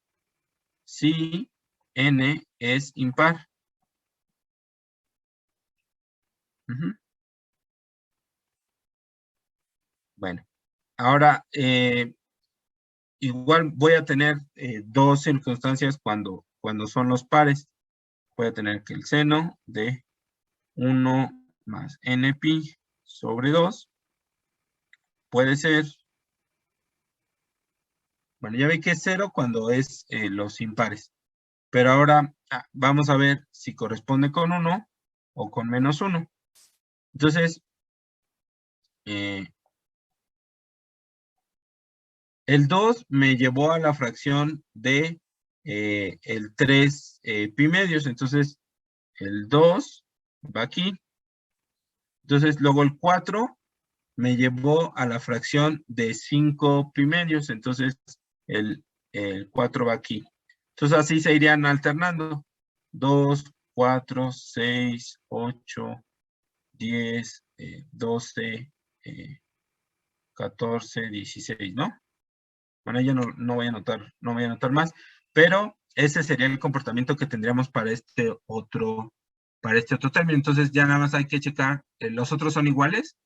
si n es impar. Bueno, ahora igual voy a tener dos circunstancias cuando son los pares. Voy a tener que el seno de 1 más n pi sobre 2 puede ser, bueno, ya ve que es 0 cuando es los impares. Pero ahora vamos a ver si corresponde con 1 o con menos 1. Entonces, el 2 me llevó a la fracción de el 3 pi medios. Entonces, el 2 va aquí. Entonces, luego el 4 me llevó a la fracción de 5 pi medios. Entonces, el 4 va aquí. Entonces, así se irían alternando. 2, 4, 6, 8, 10, 12, 14, 16, ¿no? Bueno, yo no voy a anotar más, pero ese sería el comportamiento que tendríamos para este otro término. Entonces ya nada más hay que checar, los otros son iguales.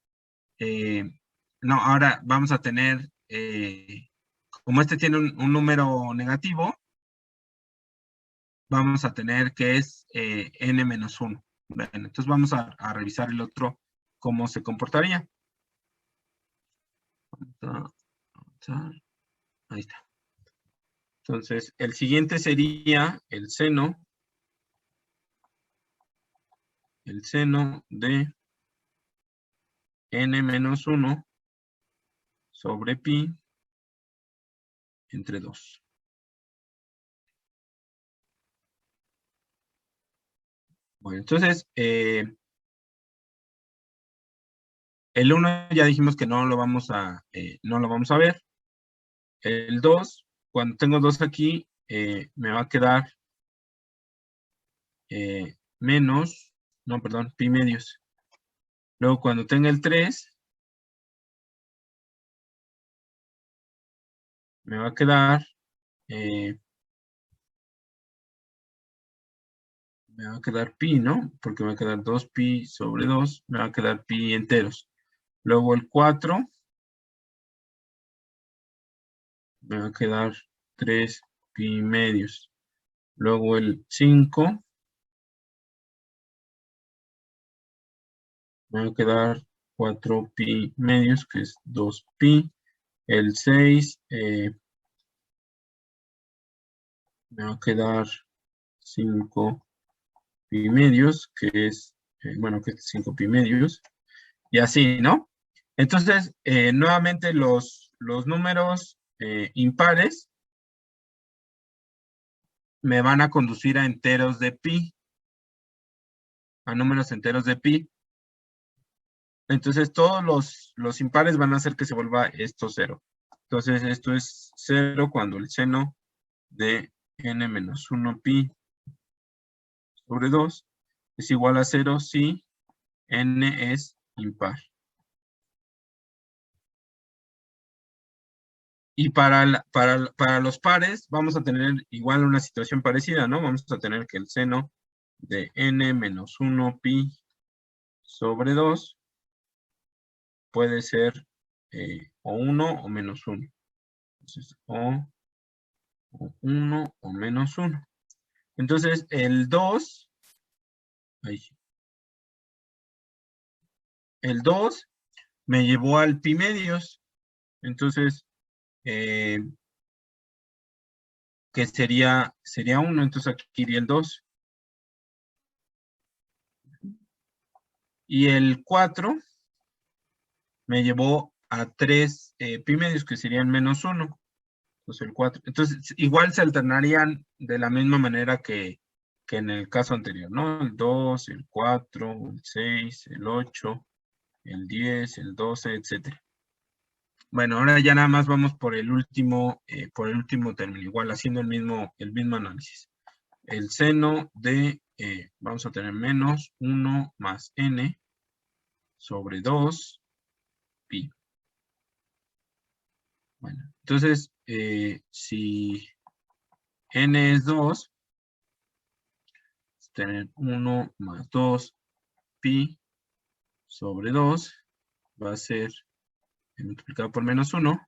No, ahora vamos a tener, como este tiene un número negativo, vamos a tener que es n-1. Bueno, entonces vamos a revisar el otro, cómo se comportaría. Ahí está. Entonces, el siguiente sería el seno de n-1 sobre pi entre 2. Bueno, entonces, el 1 ya dijimos que no lo vamos a ver. El 2, cuando tengo 2 aquí, me va a quedar menos no, perdón, pi medios. Luego cuando tenga el 3, me va a quedar, pi, ¿no? Porque me va a quedar 2 pi sobre 2, me va a quedar pi enteros. Luego el 4, me va a quedar 3 pi medios. Luego el 5, me va a quedar 4 pi medios, que es 2 pi. El 6, me va a quedar 5 pi medios, que es, bueno, que es 5 pi medios. Y así, ¿no? Entonces, nuevamente los números impares me van a conducir a enteros de pi, a números enteros de pi. Entonces, todos los impares van a hacer que se vuelva esto 0. Entonces, esto es 0 cuando el seno de n menos 1 pi sobre 2 es igual a 0 si n es impar. Y para los pares vamos a tener igual una situación parecida, ¿no? Vamos a tener que el seno de n menos 1 pi sobre 2 puede ser o 1 o menos 1. Entonces, o 1 o menos 1. Entonces, el 2, el 2 me llevó al pi medios. Entonces, que sería 1, entonces aquí iría el 2. Y el 4 me llevó a 3 pi medios, que serían menos 1. Entonces el 4. Entonces, igual se alternarían de la misma manera que en el caso anterior, ¿no? El 2, el 4, el 6, el 8, el 10, el 12, etc. Bueno, ahora ya nada más vamos por el último término, igual haciendo el mismo análisis. El seno de, vamos a tener menos 1 más n sobre 2 pi. Bueno, entonces, si n es 2, tener 1 más 2 pi sobre 2 va a ser, multiplicado por menos 1,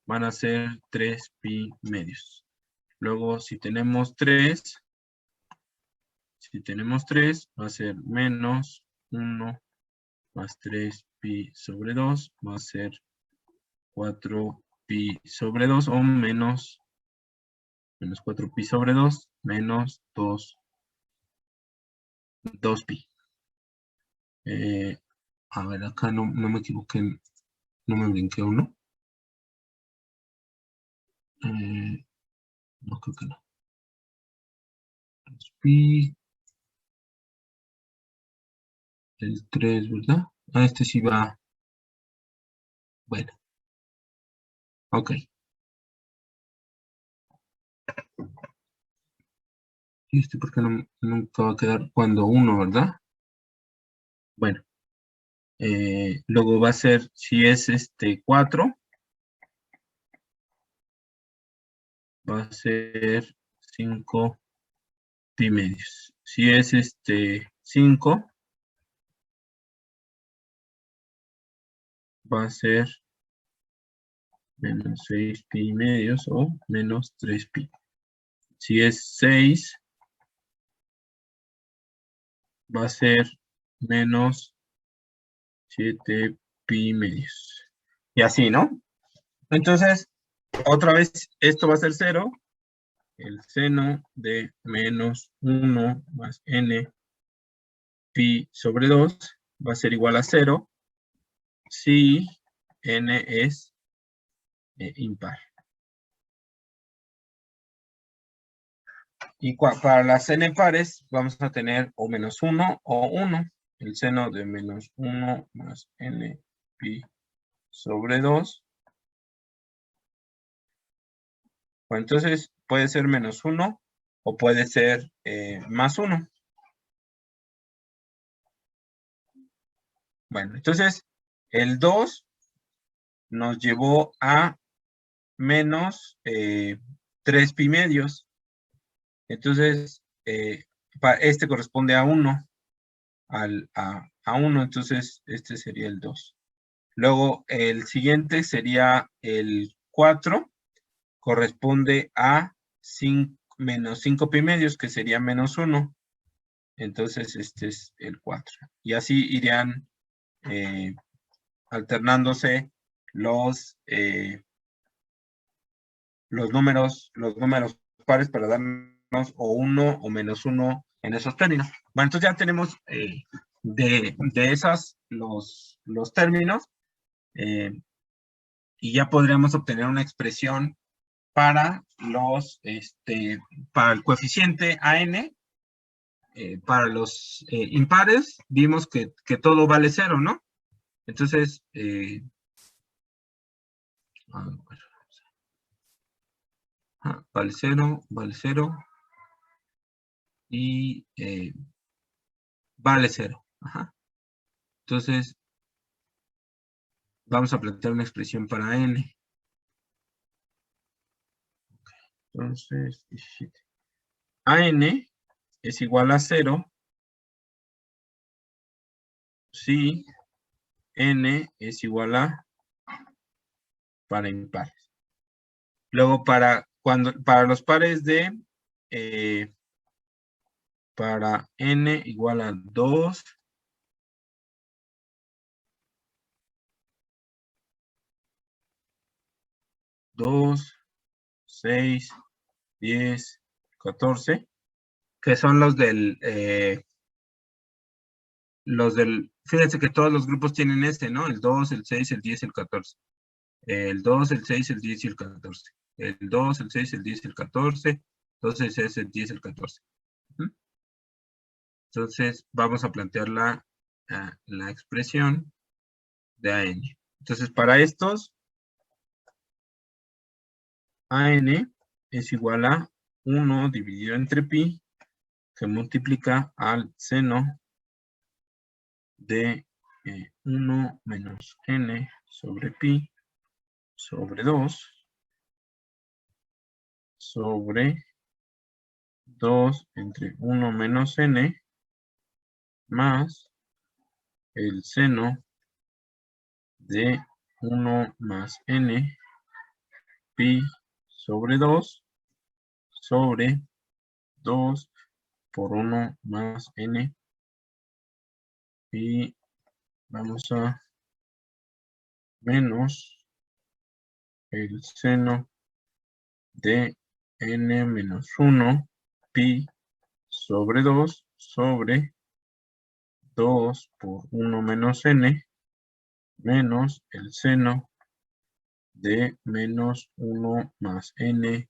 van a ser 3 pi medios. Luego, si tenemos 3, va a ser menos 1 más 3 pi sobre 2, va a ser 4 pi sobre 2 o menos 4 pi sobre 2 menos 2 pi. A ver, acá no me equivoqué, no me brinqué uno. No, creo que no. 2 pi. El 3, ¿verdad? Ah, este sí va. Bueno. Ok. ¿Y este por qué nunca va a quedar cuando 1, verdad? Bueno. Luego va a ser, si es 4, va a ser 5 pi medios. Si es 5, va a ser menos 6 pi medios o menos 3 pi. Si es 6, va a ser menos 7 pi medios. Y así, ¿no? Entonces, otra vez, esto va a ser 0. El seno de menos 1 más n pi sobre 2 va a ser igual a 0 si n es impar. Y para las n pares vamos a tener o menos 1 o 1. El seno de menos 1 más n pi sobre 2. Bueno, entonces puede ser menos 1 o puede ser más 1. Bueno, entonces el 2 nos llevó a menos 3 pi medios. Entonces, este corresponde a 1, a 1, entonces este sería el 2. Luego, el siguiente sería el 4, corresponde a menos 5 pi medios, que sería menos 1. Entonces, este es el 4. Y así irían alternándose los números pares para darnos o 1 o menos 1 en esos términos. Bueno, entonces ya tenemos de esas los términos y ya podríamos obtener una expresión para para el coeficiente AN. Para los impares vimos que todo vale 0, ¿no? Entonces, vale 0 y vale 0. Ajá. Entonces, vamos a plantear una expresión para n. Entonces, 17. AN es igual a 0 si n es igual a para impares. Luego, para los pares de para n igual a 2, 6, 10, 14, que son fíjense que todos los grupos tienen ¿no? El 2, el 6, el 10, el 14. El 2, el 6, el 10 y el 14. El 2, el 6, el 10 y el 14. Entonces es el 10, el 14. Entonces vamos a plantear la expresión de AN. Entonces para estos, AN es igual a 1 dividido entre pi, que multiplica al seno de 1 menos n sobre pi sobre 2 sobre 2 entre 1 menos n más el seno de 1 más n pi sobre 2 sobre 2 por 1 más n, y vamos a menos el seno de n menos 1 pi sobre 2 sobre 2 por 1 menos n menos el seno de menos 1 más n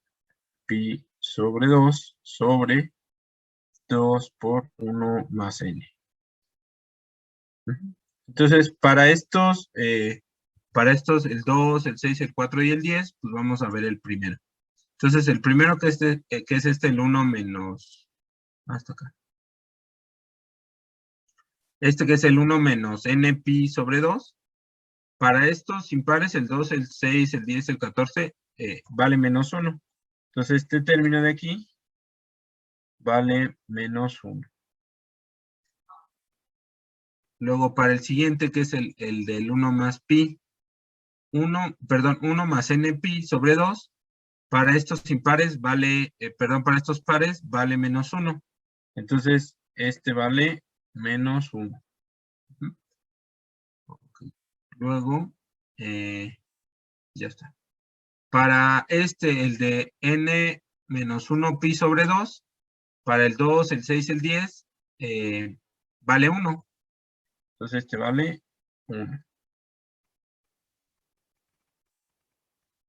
pi sobre 2 sobre 2 por 1 más n. Entonces, para estos, el 2, el 6, el 4 y el 10, pues vamos a ver el primero. Entonces, el primero que es el 1 menos, hasta acá. Que es el 1 menos n pi sobre 2. Para estos impares, el 2, el 6, el 10, el 14, vale menos 1. Entonces, este término de aquí vale menos 1. Luego, para el siguiente, que es el del 1 más pi, 1 más n pi sobre 2, para estos impares vale, para estos pares vale menos 1. Entonces, este vale menos 1. Okay. Luego, ya está. Para el de n menos 1 pi sobre 2, para el 2, el 6, el 10, vale 1. Entonces, este vale 1.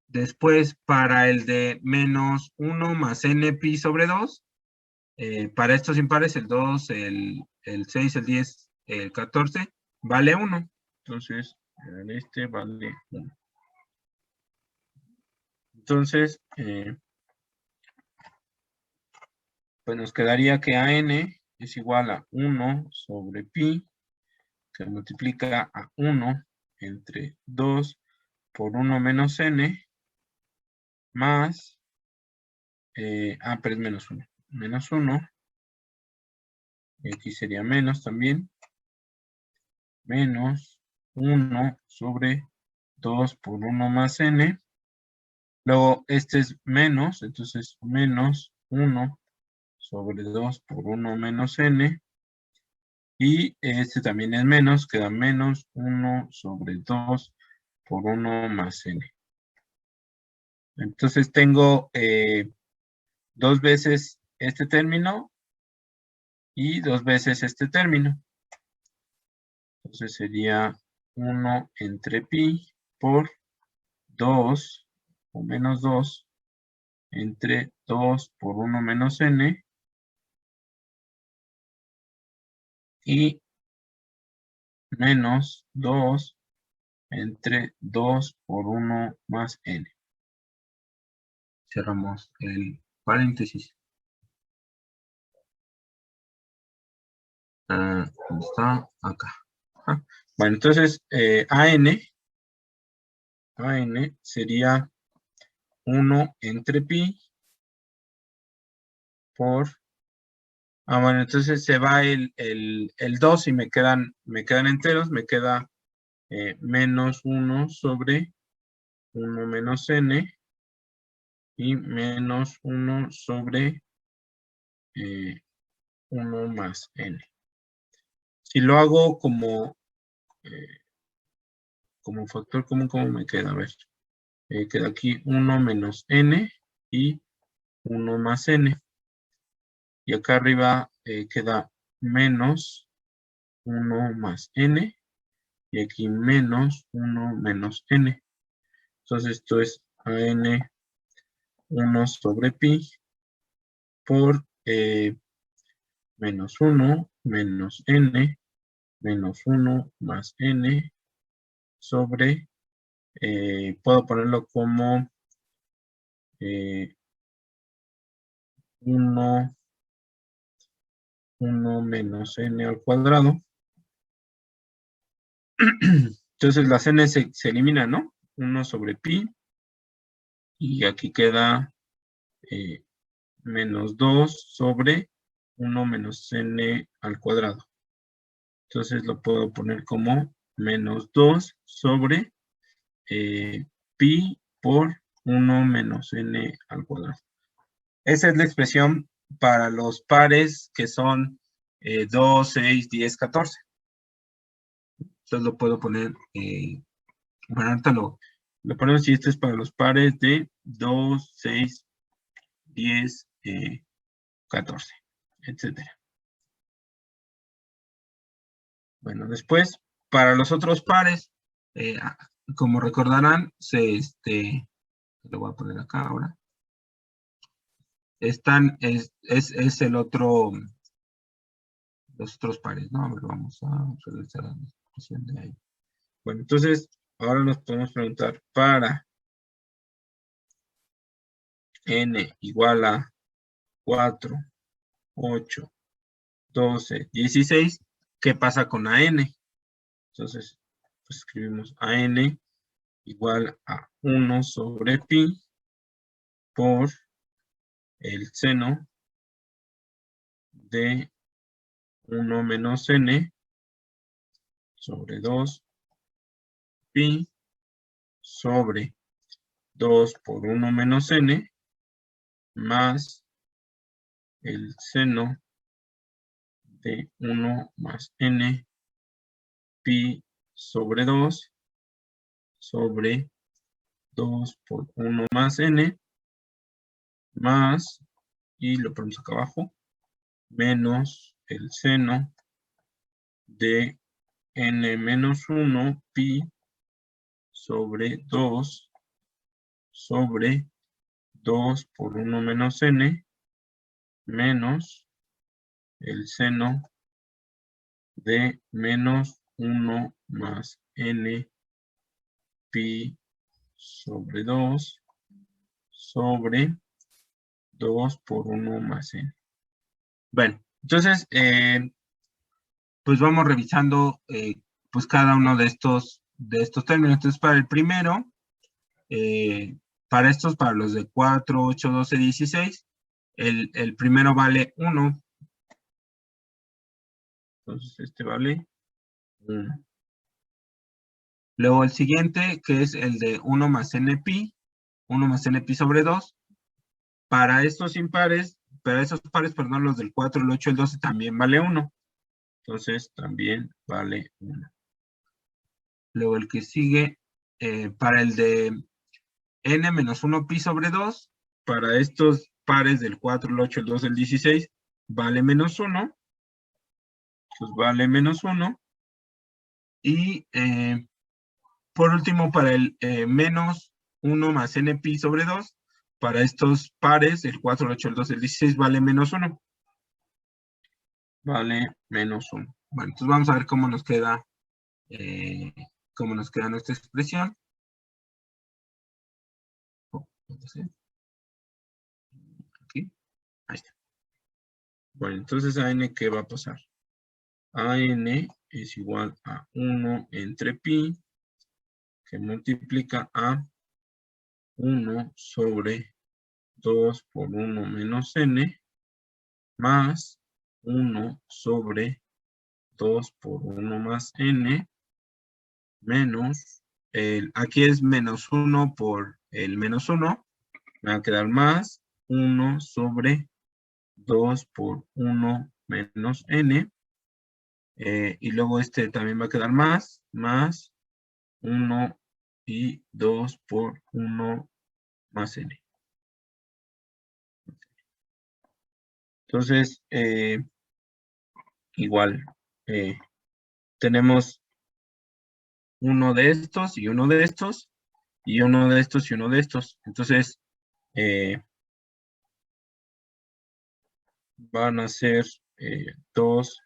Después, para el de menos 1 más n pi sobre 2, para estos impares, el 2, el 6, el 10, el 14, vale 1. Entonces, este vale 1. Entonces, pues nos quedaría que AN es igual a 1 sobre pi, que multiplica a 1 entre 2 por 1 menos n más, pero es menos 1. Menos 1, y aquí sería menos también, menos 1 sobre 2 por 1 más n. Luego este es menos, entonces menos 1 sobre 2 por 1 menos n. Y este también es menos, queda menos 1 sobre 2 por 1 más n. Entonces tengo 2 veces este término y 2 veces este término. Entonces sería 1 entre pi por 2 o menos 2 entre 2 por 1 menos n y menos 2 entre 2 por 1 más n. Cerramos el paréntesis. ¿Dónde está? Acá. Bueno, entonces AN sería 1 entre pi por... bueno, entonces se va el 2 y me quedan enteros, me queda menos 1 sobre 1 menos n y menos 1 sobre 1 más n. Si lo hago como factor común, ¿cómo me queda? A ver, queda aquí 1 menos n y 1 más n. Y acá arriba queda menos 1 más n. Y aquí menos 1 menos n. Entonces esto es AN 1 sobre pi por menos 1 menos n menos 1 más n sobre, puedo ponerlo como 1 menos n al cuadrado. Entonces las n se eliminan, ¿no? 1 sobre pi. Y aquí queda menos 2 sobre 1 menos n al cuadrado. Entonces lo puedo poner como menos 2 sobre pi por 1 menos n al cuadrado. Esa es la expresión para los pares que son 2, 6, 10, 14. Entonces lo puedo poner, bueno, ahorita lo ponemos si este es para los pares de 2, 6, 10, 14, etcétera. Bueno, después, para los otros pares, como recordarán, lo voy a poner acá ahora. Es el otro, los otros pares, ¿no? A ver, vamos a regresar a la expresión de ahí. Bueno, entonces, ahora nos podemos preguntar para n igual a 4, 8, 12, 16, ¿qué pasa con AN? Entonces, pues escribimos AN igual a 1 sobre pi por el seno de 1 menos n sobre 2 pi sobre 2 por 1 menos n más el seno de 1 más n pi sobre 2 sobre 2 por 1 más n más, y lo ponemos acá abajo, menos el seno de n menos 1 pi sobre 2 sobre 2 por 1 menos n menos el seno de menos 1 más n pi sobre 2 sobre 2 por 1 más n. Bueno, entonces, pues vamos revisando pues cada uno de estos términos. Entonces, para el primero, para los de 4, 8, 12, 16, el primero vale 1. Entonces, este vale 1. Luego el siguiente, que es el de 1 más npi, 1 más npi sobre 2. Para estos impares, perdón, los del 4, el 8, el 12 también vale 1. Entonces, también vale 1. Luego el que sigue, para el de n menos 1 pi sobre 2, para estos pares del 4, el 8, el 12, el 16, vale menos 1. Pues vale menos 1. Y por último, para el menos 1 más n pi sobre 2, para estos pares, el 4, el 8, el 12, el 16, vale menos 1. Vale menos 1. Bueno, entonces vamos a ver cómo nos queda nuestra expresión. Aquí, ahí está. Bueno, entonces a n, ¿qué va a pasar? A n es igual a 1 entre pi, que multiplica a 1 sobre 2 por 1 menos n, más 1 sobre 2 por 1 más n, menos, aquí es menos 1 por el menos 1, me va a quedar más 1 sobre 2 por 1 menos n, y luego este también va a quedar más 1 y 2 por 1 más n. Entonces, igual, tenemos uno de estos y uno de estos, y uno de estos y uno de estos. Entonces, van a ser 2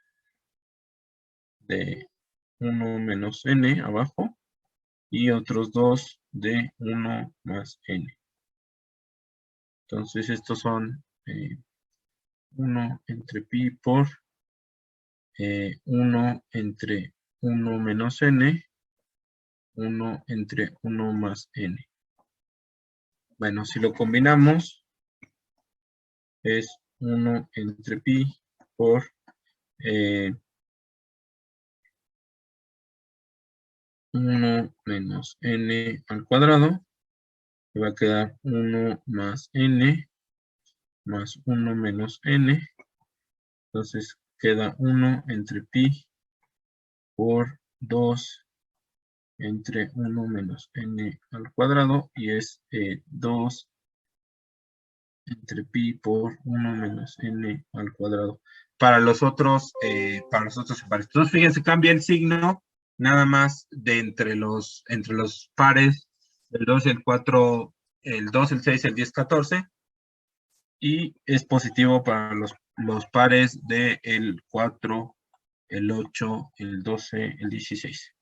de 1 menos n abajo, y otros 2 de 1 más n. Entonces, estos son 1 entre pi por 1 entre 1 menos n, 1 entre 1 más n. Bueno, si lo combinamos, es 1 entre pi por 1 menos n al cuadrado, que va a quedar 1 más n más 1 menos n. Entonces queda 1 entre pi por 2 entre 1 menos n al cuadrado, y es 2 entre pi por 1 menos n al cuadrado. Para los otros pares. Entonces, fíjense, cambia el signo nada más de entre los pares del 2, el 4, el 2, el 6, el 10, 14. Y es positivo para los pares del 4, el 8, el 12, el 16.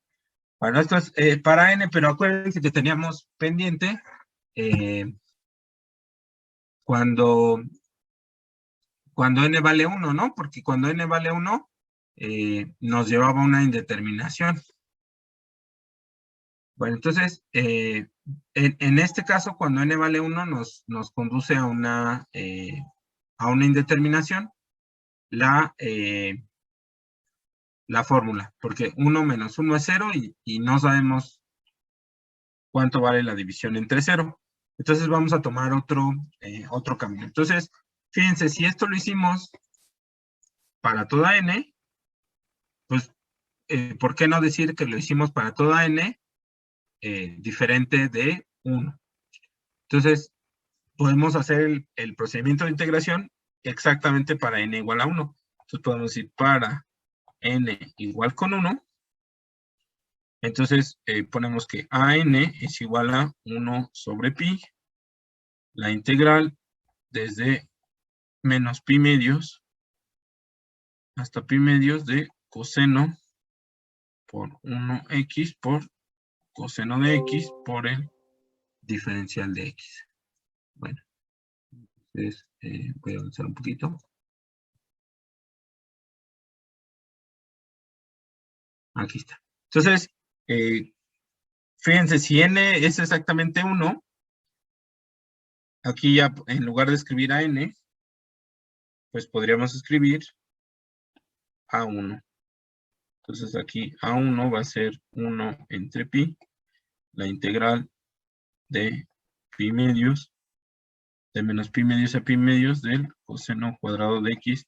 Bueno, esto es para n, pero acuérdense que teníamos pendiente cuando n vale 1, ¿no? Porque cuando n vale 1, nos llevaba una indeterminación. Bueno, entonces, en este caso, cuando n vale 1, nos conduce a una indeterminación, la fórmula, porque 1 menos 1 es 0, y no sabemos cuánto vale la división entre 0. Entonces vamos a tomar otro camino. Entonces, fíjense, si esto lo hicimos para toda n, pues, ¿por qué no decir que lo hicimos para toda n diferente de 1? Entonces, podemos hacer el procedimiento de integración exactamente para n igual a 1. Entonces podemos decir para n igual con 1. Entonces ponemos que an es igual a 1 sobre pi, la integral desde menos pi medios hasta pi medios de coseno por 1x por coseno de x por el diferencial de x. Bueno, entonces voy a avanzar un poquito. Aquí está. Entonces, fíjense, si n es exactamente 1, aquí ya en lugar de escribir a n, pues podríamos escribir a1. Entonces aquí a1 va a ser 1 entre pi, la integral de pi medios, de menos pi medios a pi medios del coseno cuadrado de x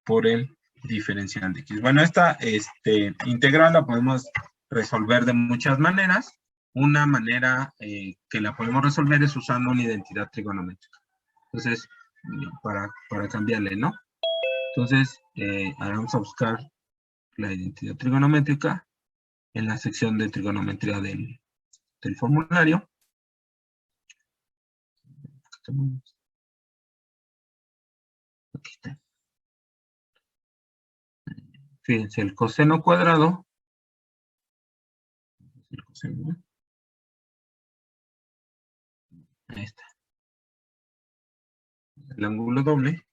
por el diferencial de x. Bueno, esta integral la podemos resolver de muchas maneras. Una manera que la podemos resolver es usando una identidad trigonométrica. Entonces, para cambiarle, ¿no? Entonces, vamos a buscar la identidad trigonométrica en la sección de trigonometría del formulario. Aquí está. Fíjense, el coseno cuadrado. El coseno, ¿no? Ahí está. El ángulo doble.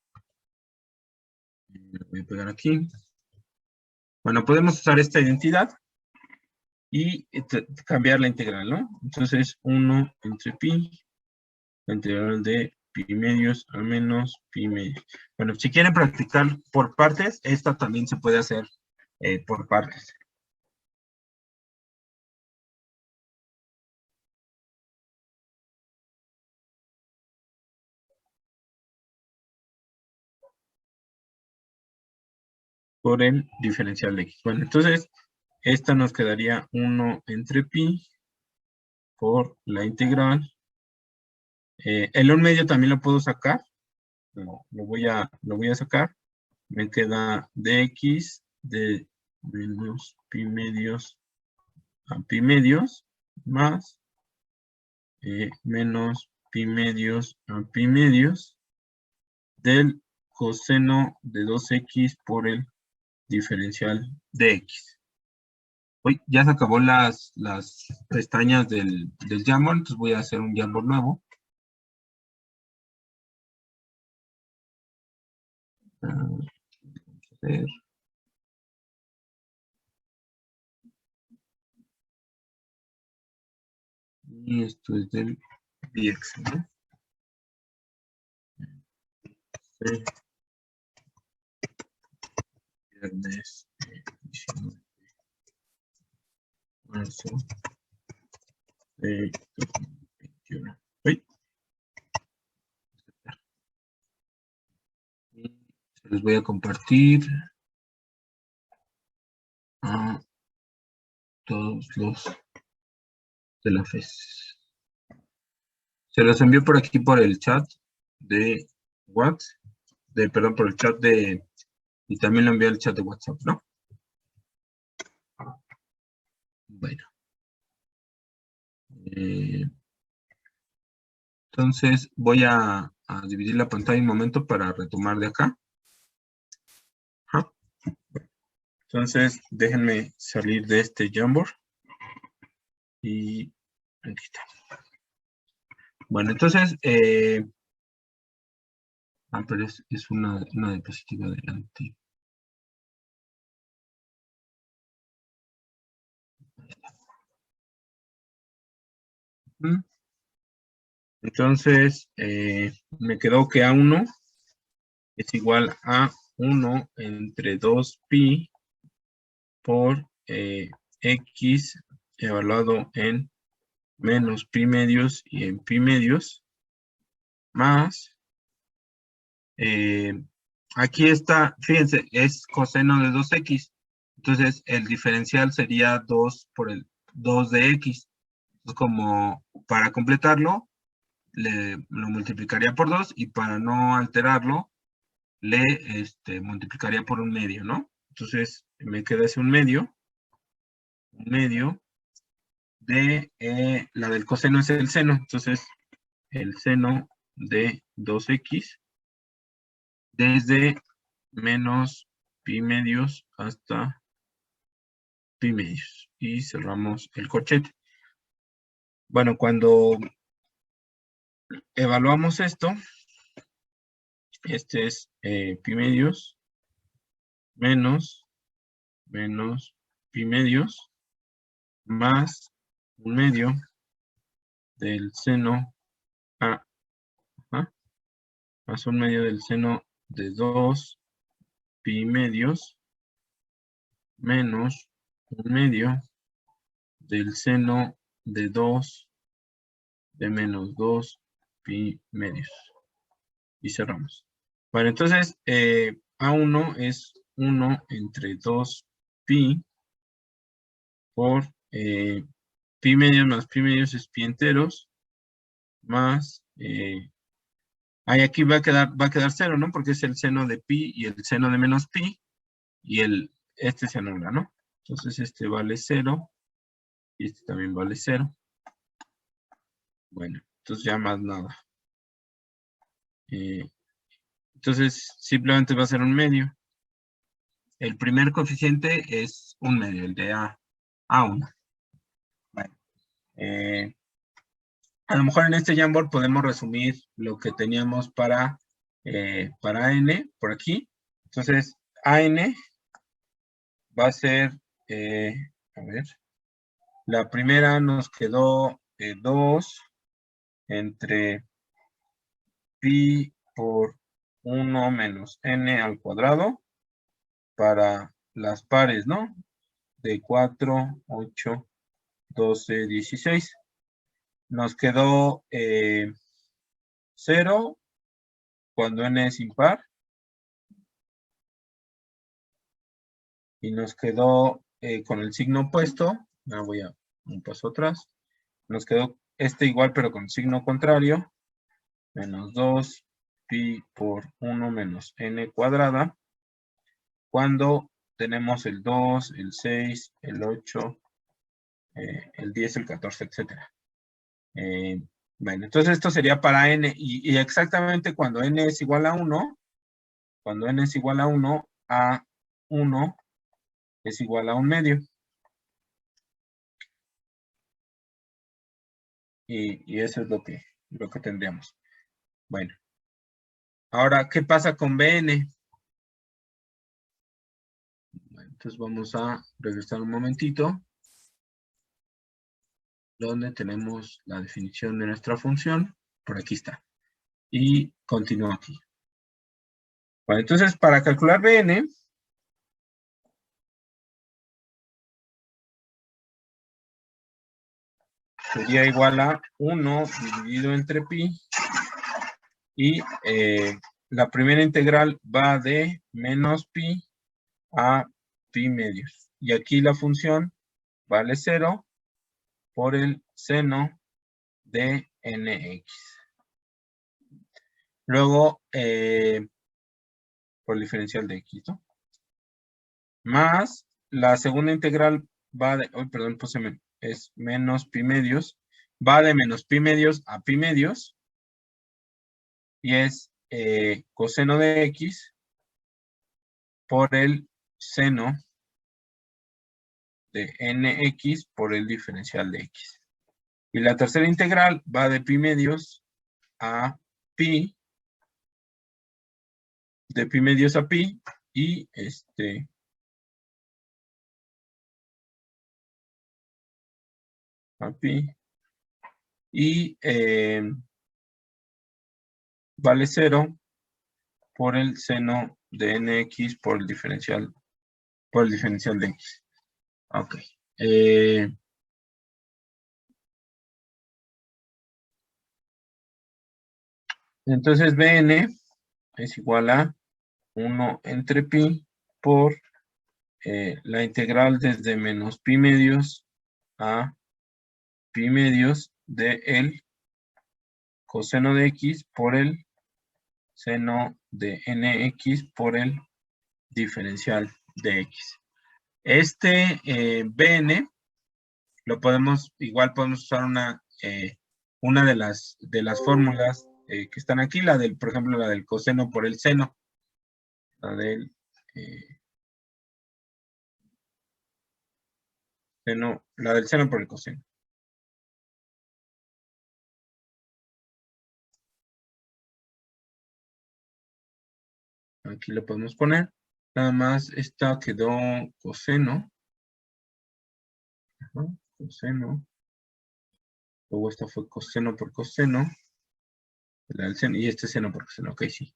Lo voy a pegar aquí. Bueno, podemos usar esta identidad y cambiar la integral, ¿no? Entonces, 1 entre pi, la integral de pi medios a menos pi medios. Bueno, si quieren practicar por partes, esta también se puede hacer por partes. Por el diferencial de x. Bueno, entonces, esta nos quedaría 1 entre pi por la integral. El 1 medio también lo puedo sacar. No, lo voy a sacar. Me queda dx de menos pi medios a pi medios más menos pi medios a pi medios del coseno de 2x por el diferencial de x. Uy, ya se acabó las pestañas del Jamboard, entonces voy a hacer un Jamboard nuevo. Vamos a ver. Y esto es del dx, ¿no? Sí. Viernes 19 de marzo de 2021. Uy. Y se los voy a compartir a todos los de la FES. Se los envío por aquí por el chat de WhatsApp, perdón, por el chat de, y también lo envío al chat de WhatsApp, ¿no? Bueno. Entonces voy a dividir la pantalla un momento para retomar de acá. Ajá. Entonces déjenme salir de este Jamboard. Y aquí está. Bueno, entonces, pero es una diapositiva adelante. Entonces, me quedó que A1 es igual a 1 entre 2pi por x evaluado en menos pi medios y en pi medios, más, aquí está, fíjense, es coseno de 2x, entonces el diferencial sería 2 por el 2 de x. Entonces, como para completarlo, lo multiplicaría por 2 y para no alterarlo, le multiplicaría por un medio, ¿no? Entonces, me queda ese un medio de, la del coseno es el seno, entonces, el seno de 2x desde menos pi medios hasta pi medios. Y cerramos el corchete. Bueno, cuando evaluamos esto, este es pi medios menos pi medios más 1/2 del seno a, más 1/2 del seno de 2 pi medios menos 1/2 del seno de 2 de menos 2 pi medios. Y cerramos. Bueno, entonces A1 es 1 entre 2 pi por pi medios más pi medios es pi enteros más aquí va a quedar 0, ¿no? Porque es el seno de pi y el seno de menos pi y este se anula, ¿no? Entonces este vale 0 y este también vale 0. Bueno, entonces ya más nada. Entonces simplemente va a ser 1/2. El primer coeficiente es 1/2, el de A1. Bueno, a lo mejor en este Jamboard podemos resumir lo que teníamos para n por aquí. Entonces, AN va a ser, a ver, la primera nos quedó 2 entre pi por 1 menos n al cuadrado para las pares, ¿no? De 4, 8, 12, 16. Nos quedó 0 cuando n es impar. Y nos quedó con el signo opuesto. Ahora voy a un paso atrás. Nos quedó este igual, pero con signo contrario. Menos 2 pi por 1 menos n cuadrada. Cuando tenemos el 2, el 6, el 8, el 10, el 14, etc. Bueno, entonces esto sería para n. Y exactamente cuando n es igual a 1, cuando n es igual a 1, A1 es igual a 1/2. Y eso es lo que tendríamos. Bueno. Ahora, ¿qué pasa con BN? Bueno, entonces vamos a regresar un momentito. Donde tenemos la definición de nuestra función. Por aquí está. Y continúo aquí. Bueno, entonces para calcular BN, sería igual a 1 dividido entre pi. Y la primera integral va de menos pi a pi medios. Y aquí la función vale 0 por el seno de nx. Luego, por el diferencial de x, ¿no? Más la segunda integral va de, perdón, es menos pi medios. Va de menos pi medios a pi medios. Y es coseno de x por el seno de nx por el diferencial de x. Y la tercera integral va de pi medios a pi, de pi medios a pi, y a pi, y vale 0 por el seno de nx por el diferencial de x. Ok. Entonces Bn es igual a 1 entre pi por la integral desde menos pi medios a pi medios de el coseno de x por el seno de nx por el diferencial de x. Este Bn lo podemos, igual podemos usar una de las fórmulas que están aquí, por ejemplo, la del coseno por el seno. La del seno por el coseno. Aquí lo podemos poner. Nada más esta quedó coseno. coseno. Luego esta fue coseno por coseno. El seno, y este seno por coseno. Ok, sí.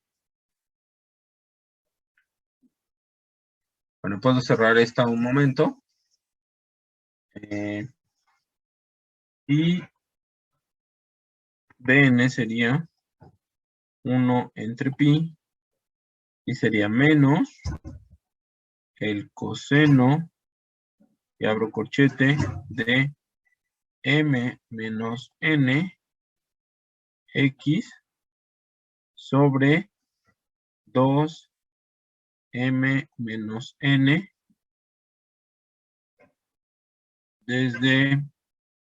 Bueno, puedo cerrar esta un momento. Y Bn sería 1 entre pi. Y sería menos el coseno, y abro corchete, de m menos n x sobre 2m menos n desde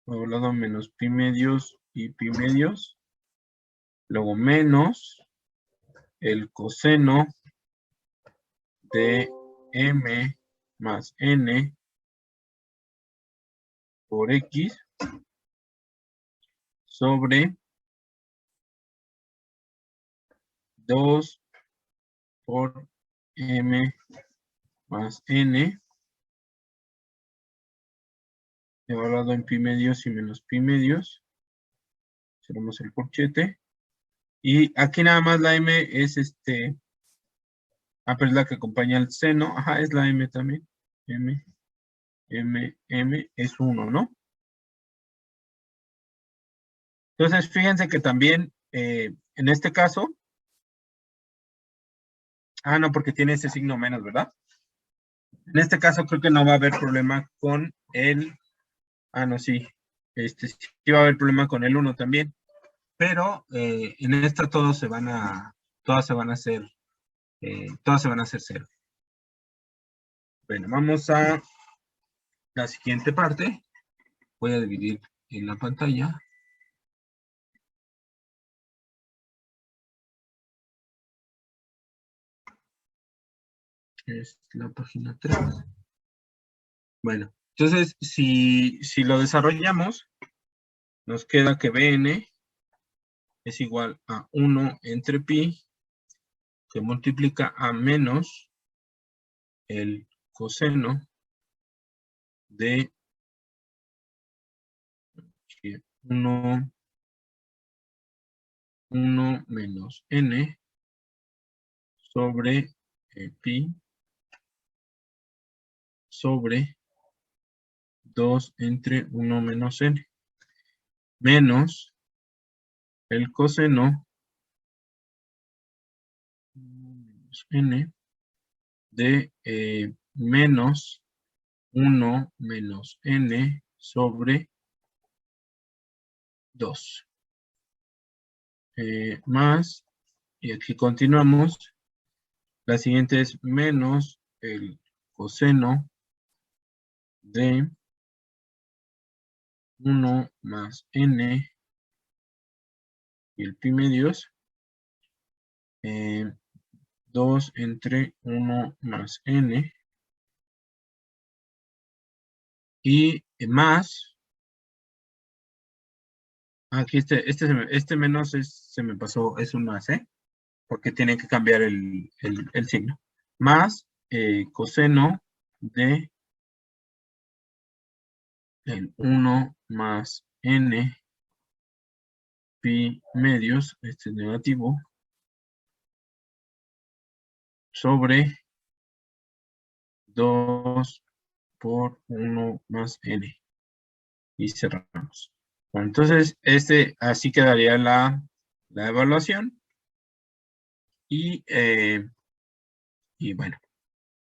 por lado menos pi medios y pi medios, luego menos el coseno de m más n por x sobre 2 por m más n evaluado en pi medios y menos pi medios. Cerramos el corchete. Y aquí nada más la m es pero es la que acompaña al seno. Ajá, es la m también. M es 1, ¿no? Entonces, fíjense que también en este caso, no, porque tiene ese signo menos, ¿verdad? En este caso creo que no va a haber problema con el, no, sí, sí va a haber problema con el 1 también, pero en esta todas se van a hacer 0. Bueno, vamos a la siguiente parte. Voy a dividir en la pantalla. Es la página 3. Bueno, entonces, si lo desarrollamos, nos queda que Bn es igual a 1 entre pi, que multiplica a menos el coseno de 1 menos n sobre pi sobre 2 entre 1 menos n, menos el coseno menos n de menos 1 menos n sobre 2. Más, y aquí continuamos, la siguiente es menos el coseno de 1 más n y el pi medios, 2 entre 1 más n, y más, aquí este menos se me pasó, es un más, porque tiene que cambiar el signo, más coseno de el 1 más n pi medios, este es negativo, sobre 2 por 1 más n. Y cerramos. Bueno, entonces, así quedaría la evaluación. Y bueno,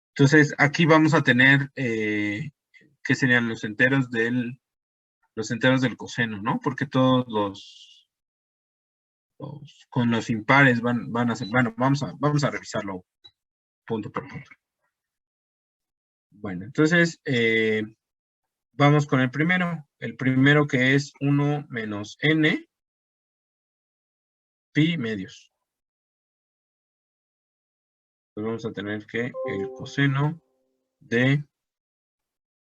entonces aquí vamos a tener, ¿qué serían los enteros del coseno, ¿no? Porque todos con los impares van a ser, bueno, vamos a revisarlo punto por punto. Bueno, entonces, vamos con el primero que es 1 menos n pi medios. Entonces vamos a tener que el coseno de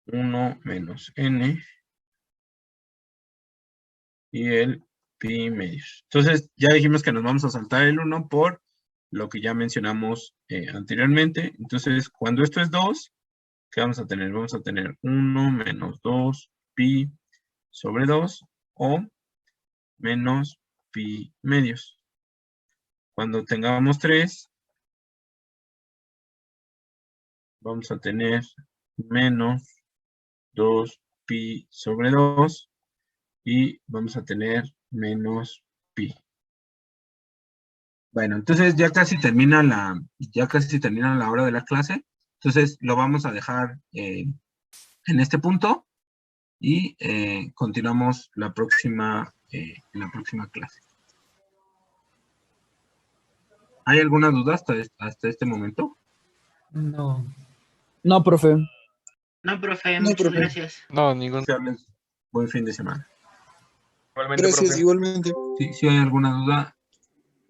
1 menos n y el pi medios. Entonces ya dijimos que nos vamos a saltar el 1 por lo que ya mencionamos anteriormente. Entonces cuando esto es 2, ¿qué vamos a tener? Vamos a tener 1 menos 2 pi sobre 2 o menos pi medios. Cuando tengamos 3, vamos a tener menos 2 pi sobre 2 y vamos a tener menos pi. Bueno, entonces ya casi termina la hora de la clase. Entonces lo vamos a dejar en este punto y continuamos en la próxima clase. ¿Hay alguna duda hasta este momento? No. No, profe. No, profe, No, muchas profe. gracias. No, ningún. Desearles buen fin de semana. Igualmente, Gracias, profe. igualmente. Si hay alguna duda,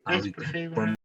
Gracias, ahorita profe. igual. podemos